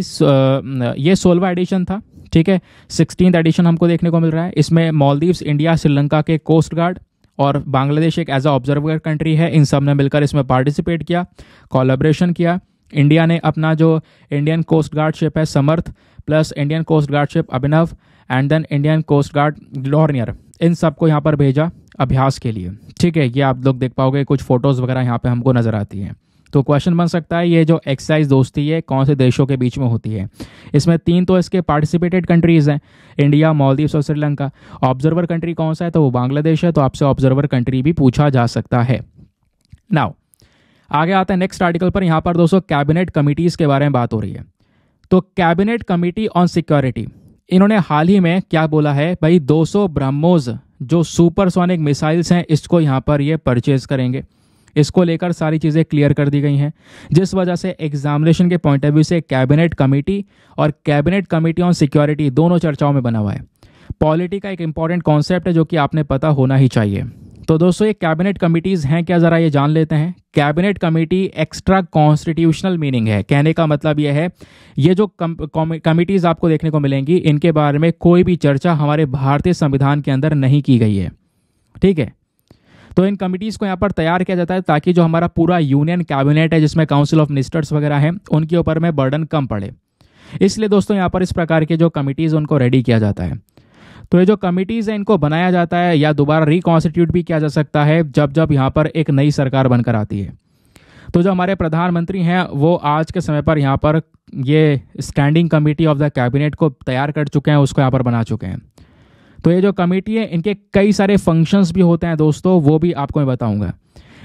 ये 16वां एडिशन था, ठीक है। 16th एडिशन हमको देखने को मिल रहा है। इसमें मालदीव्स, इंडिया, श्रीलंका के कोस्ट गार्ड और बांग्लादेश एक एज अ ऑब्जर्वर कंट्री है, इन सब ने मिलकर इसमें पार्टिसिपेट किया, कोलैबोरेशन किया। इंडिया ने अपना जो इंडियन कोस्ट गार्ड शिप है Samarth, plus Indian coast guard ship Abhinav and then Indian coast guard ग्लोरियर, इन सबको यहाँ पर भेजा अभ्यास के लिए, ठीक है। ये आप लोग देख पाओगे, कुछ फोटोज़ वगैरह यहाँ पे हमको नज़र आती हैं। तो क्वेश्चन बन सकता है ये जो एक्सरसाइज दोस्ती है कौन से देशों के बीच में होती है। इसमें 3 तो इसके पार्टिसिपेटेड कंट्रीज़ हैं, इंडिया, मालदीव्स और श्रीलंका। ऑब्जर्वर कंट्री कौन सा है, तो वो बांग्लादेश है, तो आपसे ऑब्जर्वर कंट्री भी पूछा जा सकता है। नाउ आगे आता है नेक्स्ट आर्टिकल पर। यहाँ पर दोस्तों कैबिनेट कमिटीज़ के बारे में बात हो रही है। तो कैबिनेट कमिटी ऑन सिक्योरिटी, इन्होंने हाल ही में क्या बोला है भाई, 200 ब्रह्मोस जो सुपरसोनिक मिसाइल्स हैं इसको यहाँ पर ये परचेज करेंगे। इसको लेकर सारी चीज़ें क्लियर कर दी गई हैं, जिस वजह से एग्जामिनेशन के पॉइंट ऑफ व्यू से कैबिनेट कमेटी और कैबिनेट कमेटी ऑन सिक्योरिटी दोनों चर्चाओं में बना हुआ है। पॉलिटी का एक इंपॉर्टेंट कॉन्सेप्ट है जो कि आपने पता होना ही चाहिए। तो दोस्तों ये कैबिनेट कमिटीज़ हैं क्या, ज़रा ये जान लेते हैं। Cabinet committee extra constitutional meaning है, कहने का मतलब यह है ये जो कमिटीज़ आपको देखने को मिलेंगी इनके बारे में कोई भी चर्चा हमारे भारतीय संविधान के अंदर नहीं की गई है, ठीक है। तो इन कमिटीज़ को यहाँ पर तैयार किया जाता है ताकि जो हमारा पूरा यूनियन कैबिनेट है जिसमें काउंसिल ऑफ मिनिस्टर्स वगैरह हैं उनके ऊपर में बर्डन कम पड़े, इसलिए दोस्तों यहाँ पर इस प्रकार के जो कमिटीज़ उनको रेडी किया जाता है। तो ये जो कमिटीज़ हैं इनको बनाया जाता है या दोबारा रिकॉन्स्टिट्यूट भी किया जा सकता है जब जब यहाँ पर एक नई सरकार बनकर आती है। तो जो हमारे प्रधानमंत्री हैं वो आज के समय पर यहाँ पर ये standing committee of the cabinet को तैयार कर चुके हैं, उसको यहाँ पर बना चुके हैं। तो ये जो कमेटी है इनके कई सारे फंक्शंस भी होते हैं दोस्तों, वो भी आपको मैं बताऊंगा।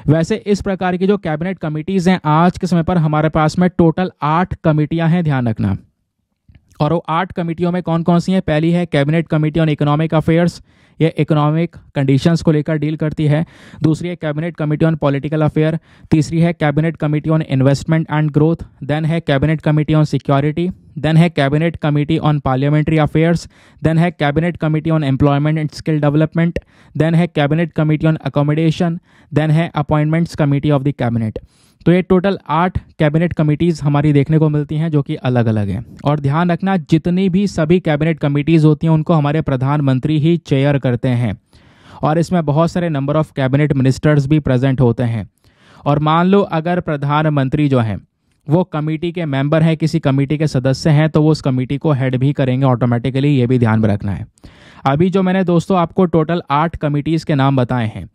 वैसे इस प्रकार की जो कैबिनेट कमिटीज़ हैं आज के समय पर हमारे पास में टोटल 8 कमेटियां हैं, ध्यान रखना। और वो 8 कमेटियों में कौन कौन सी हैं, पहली है cabinet committee on economic affairs, ये इकोनॉमिक कंडीशंस को लेकर डील करती है। दूसरी है cabinet committee on political affair. तीसरी है cabinet committee on investment and growth. Then है cabinet committee on security. Then है cabinet committee on parliamentary affairs. Then है cabinet committee on employment and skill development. Then है cabinet committee on accommodation. Then है appointments committee of the cabinet. तो ये total 8 cabinet committees हमारी देखने को मिलती हैं जो कि अलग अलग हैं। और ध्यान रखना जितनी भी सभी कैबिनेट कमिटीज़ होती हैं उनको हमारे प्रधानमंत्री ही चेयर करते हैं और इसमें बहुत सारे नंबर ऑफ कैबिनेट मिनिस्टर्स भी प्रेजेंट होते हैं। और मान लो अगर प्रधानमंत्री जो हैं वो कमेटी के मेंबर हैं, किसी कमेटी के सदस्य हैं, तो वो उस कमेटी को हेड भी करेंगे ऑटोमेटिकली, ये भी ध्यान में रखना है। अभी जो मैंने दोस्तों आपको टोटल 8 कमिटीज़ के नाम बताए हैं,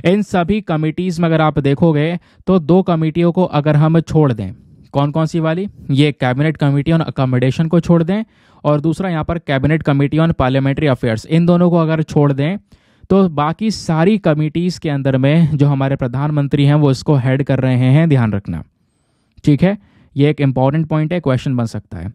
इन सभी कमिटीज़ में अगर आप देखोगे तो 2 कमिटियों को अगर हम छोड़ दें, कौन कौन सी वाली, ये कैबिनेट कमेटी ऑन अकोमोडेशन को छोड़ दें और दूसरा यहाँ पर cabinet committee on parliamentary affairs, इन दोनों को अगर छोड़ दें तो बाकी सारी कमिटीज़ के अंदर में जो हमारे प्रधानमंत्री हैं वो इसको हेड कर रहे हैं, ध्यान रखना, ठीक है। ये एक इंपॉर्टेंट पॉइंट है, क्वेश्चन बन सकता है।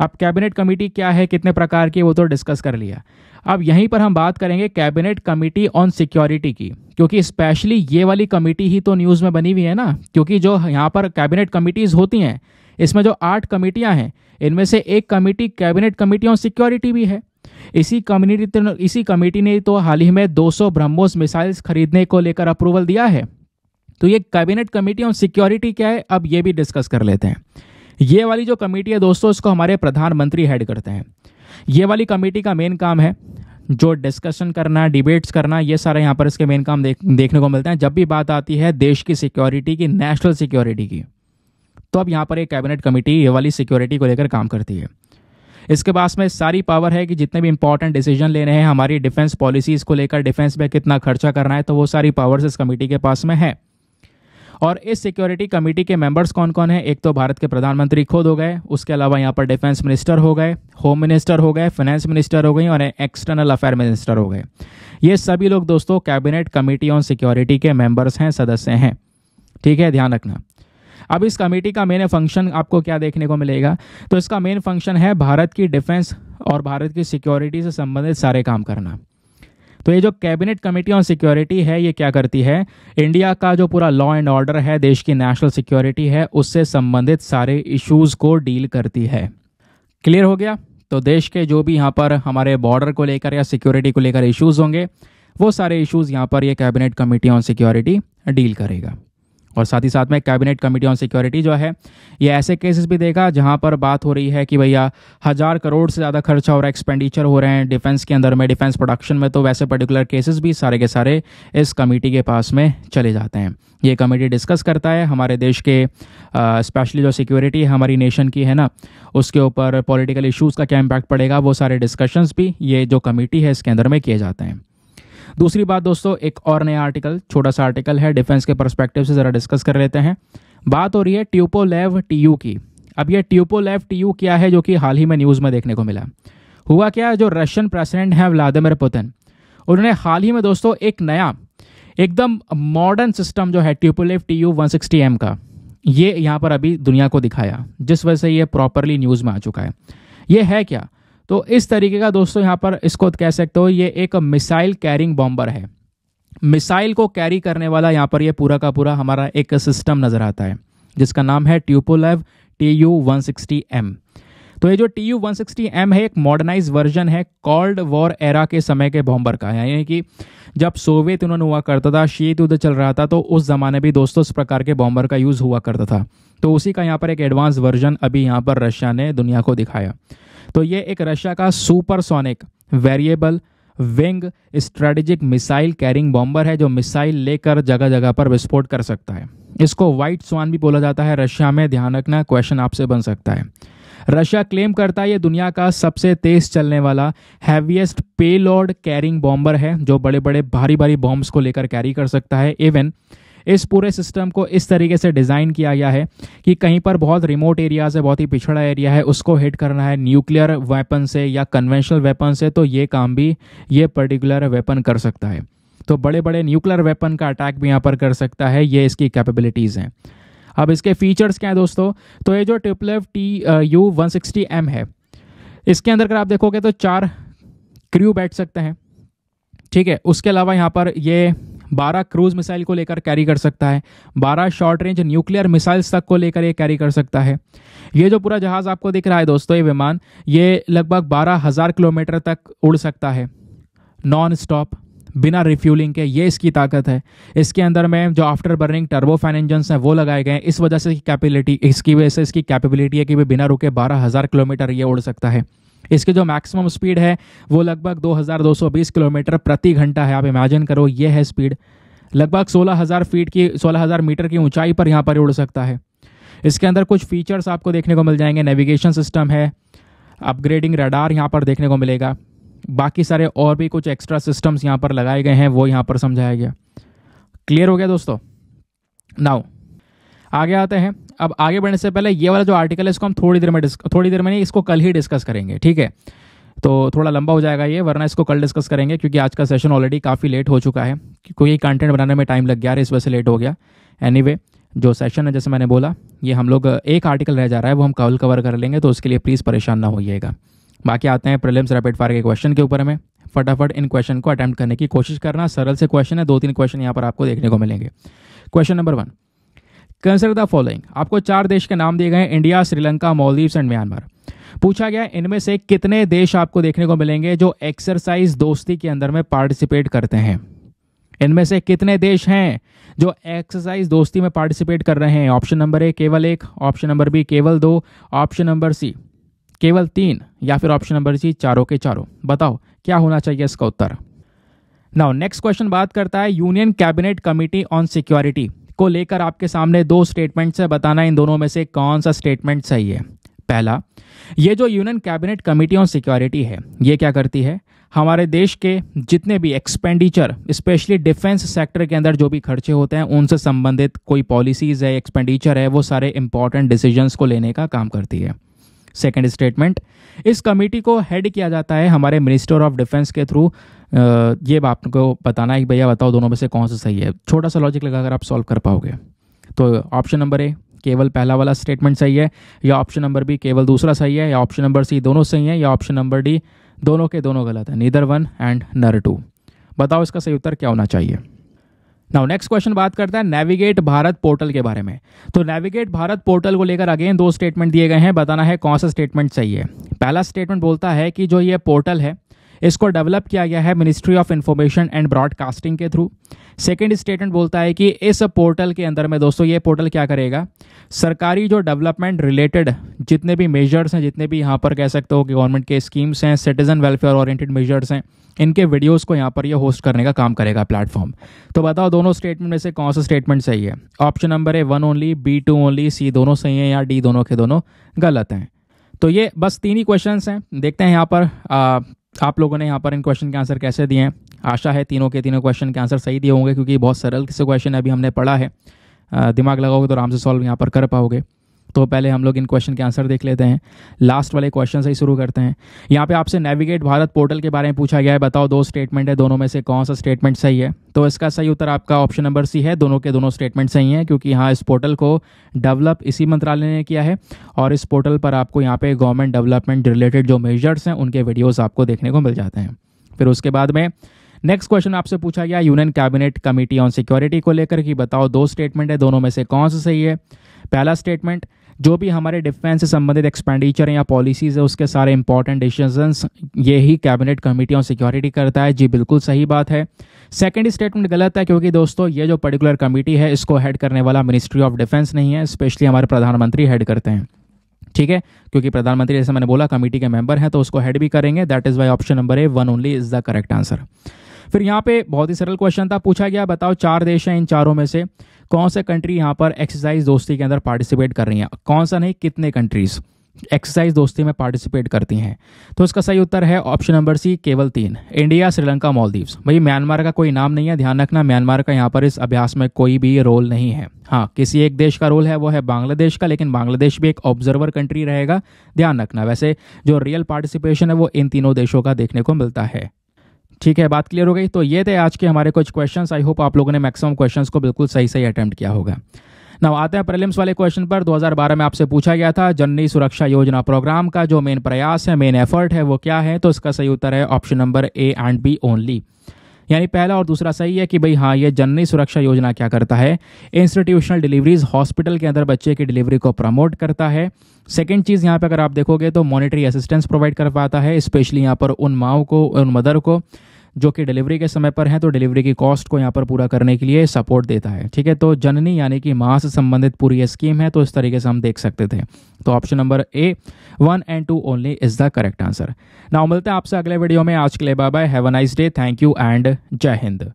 अब कैबिनेट कमेटी क्या है, कितने प्रकार की, वो तो डिस्कस कर लिया। अब यहीं पर हम बात करेंगे कैबिनेट कमेटी ऑन सिक्योरिटी की, क्योंकि स्पेशली ये वाली कमेटी ही तो न्यूज़ में बनी हुई है ना, क्योंकि जो यहाँ पर कैबिनेट कमिटीज़ होती हैं इसमें जो 8 कमेटियाँ हैं इनमें से एक committee cabinet committee on security भी है। इसी कमेटी ने तो हाल ही में 200 ब्रह्मोस मिसाइल्स खरीदने को लेकर अप्रूवल दिया है। तो ये कैबिनेट कमेटी ऑन सिक्योरिटी क्या है, अब ये भी डिस्कस कर लेते हैं। ये वाली जो कमेटी है दोस्तों इसको हमारे प्रधानमंत्री हेड करते हैं। ये वाली कमेटी का मेन काम है जो डिस्कशन करना, डिबेट्स करना, ये सारे यहाँ पर इसके मेन काम देखने को मिलते हैं जब भी बात आती है देश की सिक्योरिटी की, नेशनल सिक्योरिटी की। तो अब यहाँ पर एक कैबिनेट कमेटी ये वाली सिक्योरिटी को लेकर काम करती है। इसके पास में सारी पावर है कि जितने भी इंपॉर्टेंट डिसीजन लेने हैं, हमारी डिफेंस पॉलिसीज़ को लेकर, डिफेंस में कितना खर्चा करना है, तो वो सारी पावर्स इस कमेटी के पास में है। और इस सिक्योरिटी कमेटी के मेंबर्स कौन कौन हैं, एक तो भारत के प्रधानमंत्री खुद हो गए, उसके अलावा यहाँ पर डिफेंस मिनिस्टर हो गए, होम मिनिस्टर हो गए, फाइनेंस मिनिस्टर हो गई और एक्सटर्नल अफेयर मिनिस्टर हो गए। ये सभी लोग दोस्तों कैबिनेट कमेटी ऑन सिक्योरिटी के मेंबर्स हैं, सदस्य हैं, ठीक है, ध्यान रखना। अब इस कमेटी का मेन फंक्शन आपको क्या देखने को मिलेगा, तो इसका मेन फंक्शन है भारत की डिफेंस और भारत की सिक्योरिटी से संबंधित सारे काम करना। तो ये जो कैबिनेट कमेटी ऑन सिक्योरिटी है ये क्या करती है, इंडिया का जो पूरा लॉ एंड ऑर्डर है, देश की नेशनल सिक्योरिटी है, उससे संबंधित सारे इश्यूज को डील करती है। क्लियर हो गया। तो देश के जो भी यहाँ पर हमारे बॉर्डर को लेकर या सिक्योरिटी को लेकर इश्यूज होंगे वो सारे इश्यूज यहाँ पर ये cabinet committee on security deal करेगा। और साथ ही साथ में कैबिनेट कमेटी ऑन सिक्योरिटी जो है ये ऐसे केसेस भी देगा जहां पर बात हो रही है कि भैया 1000 करोड़ से ज़्यादा खर्चा हो रहा है, एक्सपेंडिचर हो रहे हैं डिफेंस के अंदर में, डिफेंस प्रोडक्शन में, तो वैसे पर्टिकुलर केसेस भी सारे के सारे इस कमेटी के पास में चले जाते हैं। ये कमेटी डिस्कस करता है हमारे देश के स्पेशली जो सिक्योरिटी है हमारी नेशन की है ना, उसके ऊपर पॉलिटिकल इश्यूज़ का क्या इम्पैक्ट पड़ेगा, वो सारे डिस्कशंस भी ये जो कमेटी है इसके अंदर में किए जाते हैं। दूसरी बात दोस्तों, एक और नया आर्टिकल, छोटा सा आर्टिकल है, डिफेंस के पर्सपेक्टिव से ज़रा डिस्कस कर लेते हैं। बात हो रही है ट्यूपोलेव टीयू की। अब ये ट्यूपोलेव टीयू क्या है जो कि हाल ही में न्यूज़ में देखने को मिला। हुआ क्या, जो रशियन प्रेसिडेंट हैं व्लादिमीर पुतिन, उन्होंने हाल ही में दोस्तों एक नया एकदम मॉडर्न सिस्टम जो है ट्यूपोलेव टीयू 160M का, ये यहाँ पर अभी दुनिया को दिखाया, जिस वजह से ये प्रॉपरली न्यूज़ में आ चुका है। ये है क्या, तो इस तरीके का दोस्तों यहाँ पर इसको कह सकते हो, ये एक मिसाइल कैरिंग बॉम्बर है। मिसाइल को कैरी करने वाला यहाँ पर ये पूरा का पूरा हमारा एक सिस्टम नज़र आता है जिसका नाम है ट्यूपोलेव TU 160M। तो ये जो TU 160M है एक मॉडर्नाइज वर्जन है कोल्ड वॉर एरा के समय के बॉम्बर का, यानी कि जब सोवियत यूनियन हुआ करता था, शीत युद्ध चल रहा था, तो उस ज़माने भी दोस्तों इस प्रकार के बॉम्बर का यूज़ हुआ करता था। तो उसी का यहाँ पर एक एडवांस वर्जन अभी यहाँ पर रशिया ने दुनिया को दिखाया। तो ये एक रशिया का supersonic variable wing strategic missile carrying bomber है जो मिसाइल लेकर जगह जगह पर विस्फोट कर सकता है। इसको व्हाइट स्वान भी बोला जाता है रशिया में, ध्यान रखना, क्वेश्चन आपसे बन सकता है। रशिया क्लेम करता है ये दुनिया का सबसे तेज चलने वाला हैवीएस्ट पेलोड कैरिंग बॉम्बर है जो बड़े बड़े भारी भारी बॉम्ब्स को लेकर कैरी कर सकता है। इवन इस पूरे सिस्टम को इस तरीके से डिज़ाइन किया गया है कि कहीं पर बहुत रिमोट एरियाज है, बहुत ही पिछड़ा एरिया है, उसको हिट करना है न्यूक्लियर वेपन से या कन्वेंशनल वेपन से, तो ये काम भी ये पर्टिकुलर वेपन कर सकता है। तो बड़े बड़े न्यूक्लियर वेपन का अटैक भी यहाँ पर कर सकता है, ये इसकी कैपेबिलिटीज़ हैं। अब इसके फीचर्स क्या हैं दोस्तों, तो ये जो ट्यूपोलेव TU 160M है, इसके अंदर अगर आप देखोगे तो 4 क्रू बैठ सकते हैं, ठीक है। उसके अलावा यहाँ पर ये 12 क्रूज मिसाइल को लेकर कैरी कर सकता है, 12 शॉर्ट रेंज न्यूक्लियर मिसाइल्स तक को लेकर ये कैरी कर सकता है। ये जो पूरा जहाज़ आपको दिख रहा है दोस्तों, ये विमान, ये लगभग 12,000 किलोमीटर तक उड़ सकता है नॉन स्टॉप, बिना रिफ्यूलिंग के। ये इसकी ताकत है। इसके अंदर में जो आफ्टर बर्निंग टर्बोफैन इंजन्स हैं वो लगाए गए हैं, इस वजह से इसकी वजह से इसकी कैपेबिलिटी है कि वे बिना रुके 12,000 किलोमीटर ये उड़ सकता है। इसकी जो मैक्सिमम स्पीड है वो लगभग 2220 किलोमीटर प्रति घंटा है। आप इमेजिन करो, ये है स्पीड। लगभग 16,000 मीटर की ऊंचाई पर यहाँ पर उड़ सकता है। इसके अंदर कुछ फीचर्स आपको देखने को मिल जाएंगे, नेविगेशन सिस्टम है, अपग्रेडिंग रडार यहाँ पर देखने को मिलेगा, बाकी सारे और भी कुछ एक्स्ट्रा सिस्टम्स यहाँ पर लगाए गए हैं, वो यहाँ पर समझाया गया। क्लियर हो गया दोस्तों। नाउ आगे आते हैं। अब आगे बढ़ने से पहले ये वाला जो आर्टिकल है इसको हम थोड़ी देर में नहीं, इसको कल ही डिस्कस करेंगे, ठीक है। तो थोड़ा लंबा हो जाएगा ये, वरना इसको कल डिस्कस करेंगे क्योंकि आज का सेशन ऑलरेडी काफ़ी लेट हो चुका है, क्योंकि कंटेंट बनाने में टाइम लग गया है, इस वजह से लेट हो गया। एनीवे जो सेशन है, जैसे मैंने बोला, ये हम लोग एक आर्टिकल रह जा रहा है, वो हम कल कवर कर लेंगे, तो उसके लिए प्लीज़ परेशान ना होइएगा। बाकी आते हैं प्रीलिम्स रैपिड फायर के क्वेश्चन के ऊपर में। फटाफट इन क्वेश्चन को अटेम्प्ट करने की कोशिश करना। सरल से क्वेश्चन है, 2-3 क्वेश्चन यहाँ पर आपको देखने को मिलेंगे। Question number 1, consider the following. आपको 4 देश के नाम दिए गए हैं, India, Sri Lanka, Maldives and Myanmar. पूछा गया इनमें से कितने देश आपको देखने को मिलेंगे जो एक्सरसाइज दोस्ती के अंदर में पार्टिसिपेट करते हैं। इनमें से कितने देश हैं जो एक्सरसाइज दोस्ती में पार्टिसिपेट कर रहे हैं। ऑप्शन नंबर ए केवल 1, ऑप्शन नंबर बी केवल 2, ऑप्शन नंबर सी केवल 3, या फिर ऑप्शन नंबर सी चारों के चारों। बताओ क्या होना चाहिए इसका उत्तर। नाउ नेक्स्ट क्वेश्चन बात करता है union cabinet committee on security को लेकर आपके सामने 2 स्टेटमेंट्स है, बताना इन दोनों में से कौन सा स्टेटमेंट सही है। पहला, ये जो union cabinet committee on security है, ये क्या करती है, हमारे देश के जितने भी एक्सपेंडिचर, स्पेशली डिफेंस सेक्टर के अंदर जो भी खर्चे होते हैं, उनसे संबंधित कोई पॉलिसीज है, एक्सपेंडिचर है, वो सारे इंपॉर्टेंट डिसीजंस को लेने का काम करती है। सेकेंड स्टेटमेंट, इस कमेटी को हेड किया जाता है हमारे मिनिस्टर ऑफ डिफेंस के थ्रू। ये आपको बताना है कि भैया बताओ दोनों में से कौन सा सही है। छोटा सा लॉजिक लगाकर आप सॉल्व कर पाओगे। तो ऑप्शन नंबर ए केवल पहला वाला स्टेटमेंट सही है, या ऑप्शन नंबर बी केवल दूसरा सही है, या ऑप्शन नंबर सी दोनों सही है, या ऑप्शन नंबर डी दोनों के दोनों गलत है। नीदर वन एंड नर टू। बताओ इसका सही उत्तर क्या होना चाहिए। नाउ नेक्स्ट क्वेश्चन बात करता है नेविगेट भारत पोर्टल के बारे में। तो नेविगेट भारत पोर्टल को लेकर अगेन 2 स्टेटमेंट दिए गए हैं, बताना है कौन सा स्टेटमेंट सही है। पहला स्टेटमेंट बोलता है कि जो ये पोर्टल है इसको डेवलप किया गया है ministry of information and broadcasting के थ्रू। सेकंड स्टेटमेंट बोलता है कि इस पोर्टल के अंदर में दोस्तों ये पोर्टल क्या करेगा, सरकारी जो डेवलपमेंट रिलेटेड जितने भी मेजर्स हैं, जितने भी यहाँ पर कह सकते हो कि गवर्नमेंट के स्कीम्स हैं, सिटीजन वेलफेयर ओरिएंटेड मेजर्स हैं, इनके वीडियोस को यहाँ पर ये होस्ट करने का काम करेगा प्लेटफॉर्म। तो बताओ दोनों स्टेटमेंट में से कौन सा स्टेटमेंट सही है। ऑप्शन नंबर ए 1 ओनली, बी 2 ओनली, सी दोनों सही हैं या डी दोनों के दोनों गलत हैं। तो ये बस 3 ही क्वेश्चंस हैं। देखते हैं यहाँ पर आप लोगों ने यहाँ पर इन क्वेश्चन के आंसर कैसे दिए हैं। आशा है तीनों के तीनों क्वेश्चन के आंसर सही दिए होंगे, क्योंकि बहुत सरल से क्वेश्चन अभी हमने पढ़ा है। दिमाग लगाओगे तो आराम से सॉल्व यहाँ पर कर पाओगे। तो पहले हम लोग इन क्वेश्चन के आंसर देख लेते हैं। लास्ट वाले क्वेश्चन से ही शुरू करते हैं। यहाँ पे आपसे नेविगेट भारत पोर्टल के बारे में पूछा गया है। बताओ 2 स्टेटमेंट है, दोनों में से कौन सा स्टेटमेंट सही है। तो इसका सही उत्तर आपका ऑप्शन नंबर सी है, दोनों के दोनों स्टेटमेंट सही हैं, क्योंकि यहाँ इस पोर्टल को डेवलप इसी मंत्रालय ने किया है और इस पोर्टल पर आपको यहाँ पे गवर्नमेंट डेवलपमेंट रिलेटेड जो मेजर्स हैं उनके वीडियोज़ आपको देखने को मिल जाते हैं। फिर उसके बाद में नेक्स्ट क्वेश्चन आपसे पूछा गया union cabinet committee on security को लेकर कि बताओ 2 स्टेटमेंट है, दोनों में से कौन सा सही है। पहला स्टेटमेंट, जो भी हमारे डिफेंस से संबंधित एक्सपेंडिचर या पॉलिसीज है उसके सारे इंपॉर्टेंट डिसीजंस ये ही कैबिनेट कमेटी ऑन सिक्योरिटी करता है। जी बिल्कुल सही बात है। सेकंड स्टेटमेंट गलत है, क्योंकि दोस्तों ये जो पर्टिकुलर कमेटी है इसको हेड करने वाला मिनिस्ट्री ऑफ डिफेंस नहीं है, स्पेशली हमारे प्रधानमंत्री हेड करते हैं। ठीक है, क्योंकि प्रधानमंत्री जैसे मैंने बोला कमेटी के मेंबर हैं तो उसको हेड भी करेंगे। That is why option number A 1 only is the correct answer. फिर यहाँ पे बहुत ही सरल क्वेश्चन था, पूछा गया बताओ 4 देश हैं, इन चारों में से कौन से कंट्री यहाँ पर एक्सरसाइज दोस्ती के अंदर पार्टिसिपेट कर रही हैं। कौन सा नहीं, कितने कंट्रीज एक्सरसाइज दोस्ती में पार्टिसिपेट करती हैं। तो इसका सही उत्तर है ऑप्शन नंबर सी, केवल 3, इंडिया, श्रीलंका, मालदीव्स। भाई म्यांमार का कोई नाम नहीं है, ध्यान रखना। म्यांमार का यहाँ पर इस अभ्यास में कोई भी रोल नहीं है। हाँ, किसी एक देश का रोल है, वो है बांग्लादेश का, लेकिन बांग्लादेश भी एक ऑब्जर्वर कंट्री रहेगा, ध्यान रखना। वैसे जो रियल पार्टिसिपेशन है वो इन तीनों देशों का देखने को मिलता है। ठीक है, बात क्लियर हो गई। तो ये थे आज के हमारे कुछ क्वेश्चंस। आई होप आप लोगों ने मैक्सिमम क्वेश्चंस को बिल्कुल सही सही अटेम्प्ट किया होगा। नाउ आते हैं प्रीलिम्स वाले क्वेश्चन पर। 2012 में आपसे पूछा गया था जननी सुरक्षा योजना प्रोग्राम का जो मेन प्रयास है, मेन एफर्ट है, वो क्या है। तो इसका सही उत्तर है option number a and b only, यानी पहला और दूसरा सही है कि भाई हाँ, ये जननी सुरक्षा योजना क्या करता है, इंस्टीट्यूशनल डिलीवरीज, हॉस्पिटल के अंदर बच्चे की डिलीवरी को प्रमोट करता है। सेकंड चीज़ यहाँ पे अगर आप देखोगे तो मॉनेटरी असिस्टेंस प्रोवाइड कर पाता है, स्पेशली यहाँ पर उन माओ को, उन मदर को जो कि डिलीवरी के समय पर हैं, तो डिलीवरी की कॉस्ट को यहाँ पर पूरा करने के लिए सपोर्ट देता है। ठीक है, तो जननी यानी कि माँ से संबंधित पूरी ये स्कीम है, तो इस तरीके से हम देख सकते थे। तो option number A 1 and 2 only is the correct answer. Now मिलते हैं आपसे अगले वीडियो में। आज के लिए bye bye, have a nice day, thank you and जय हिंद।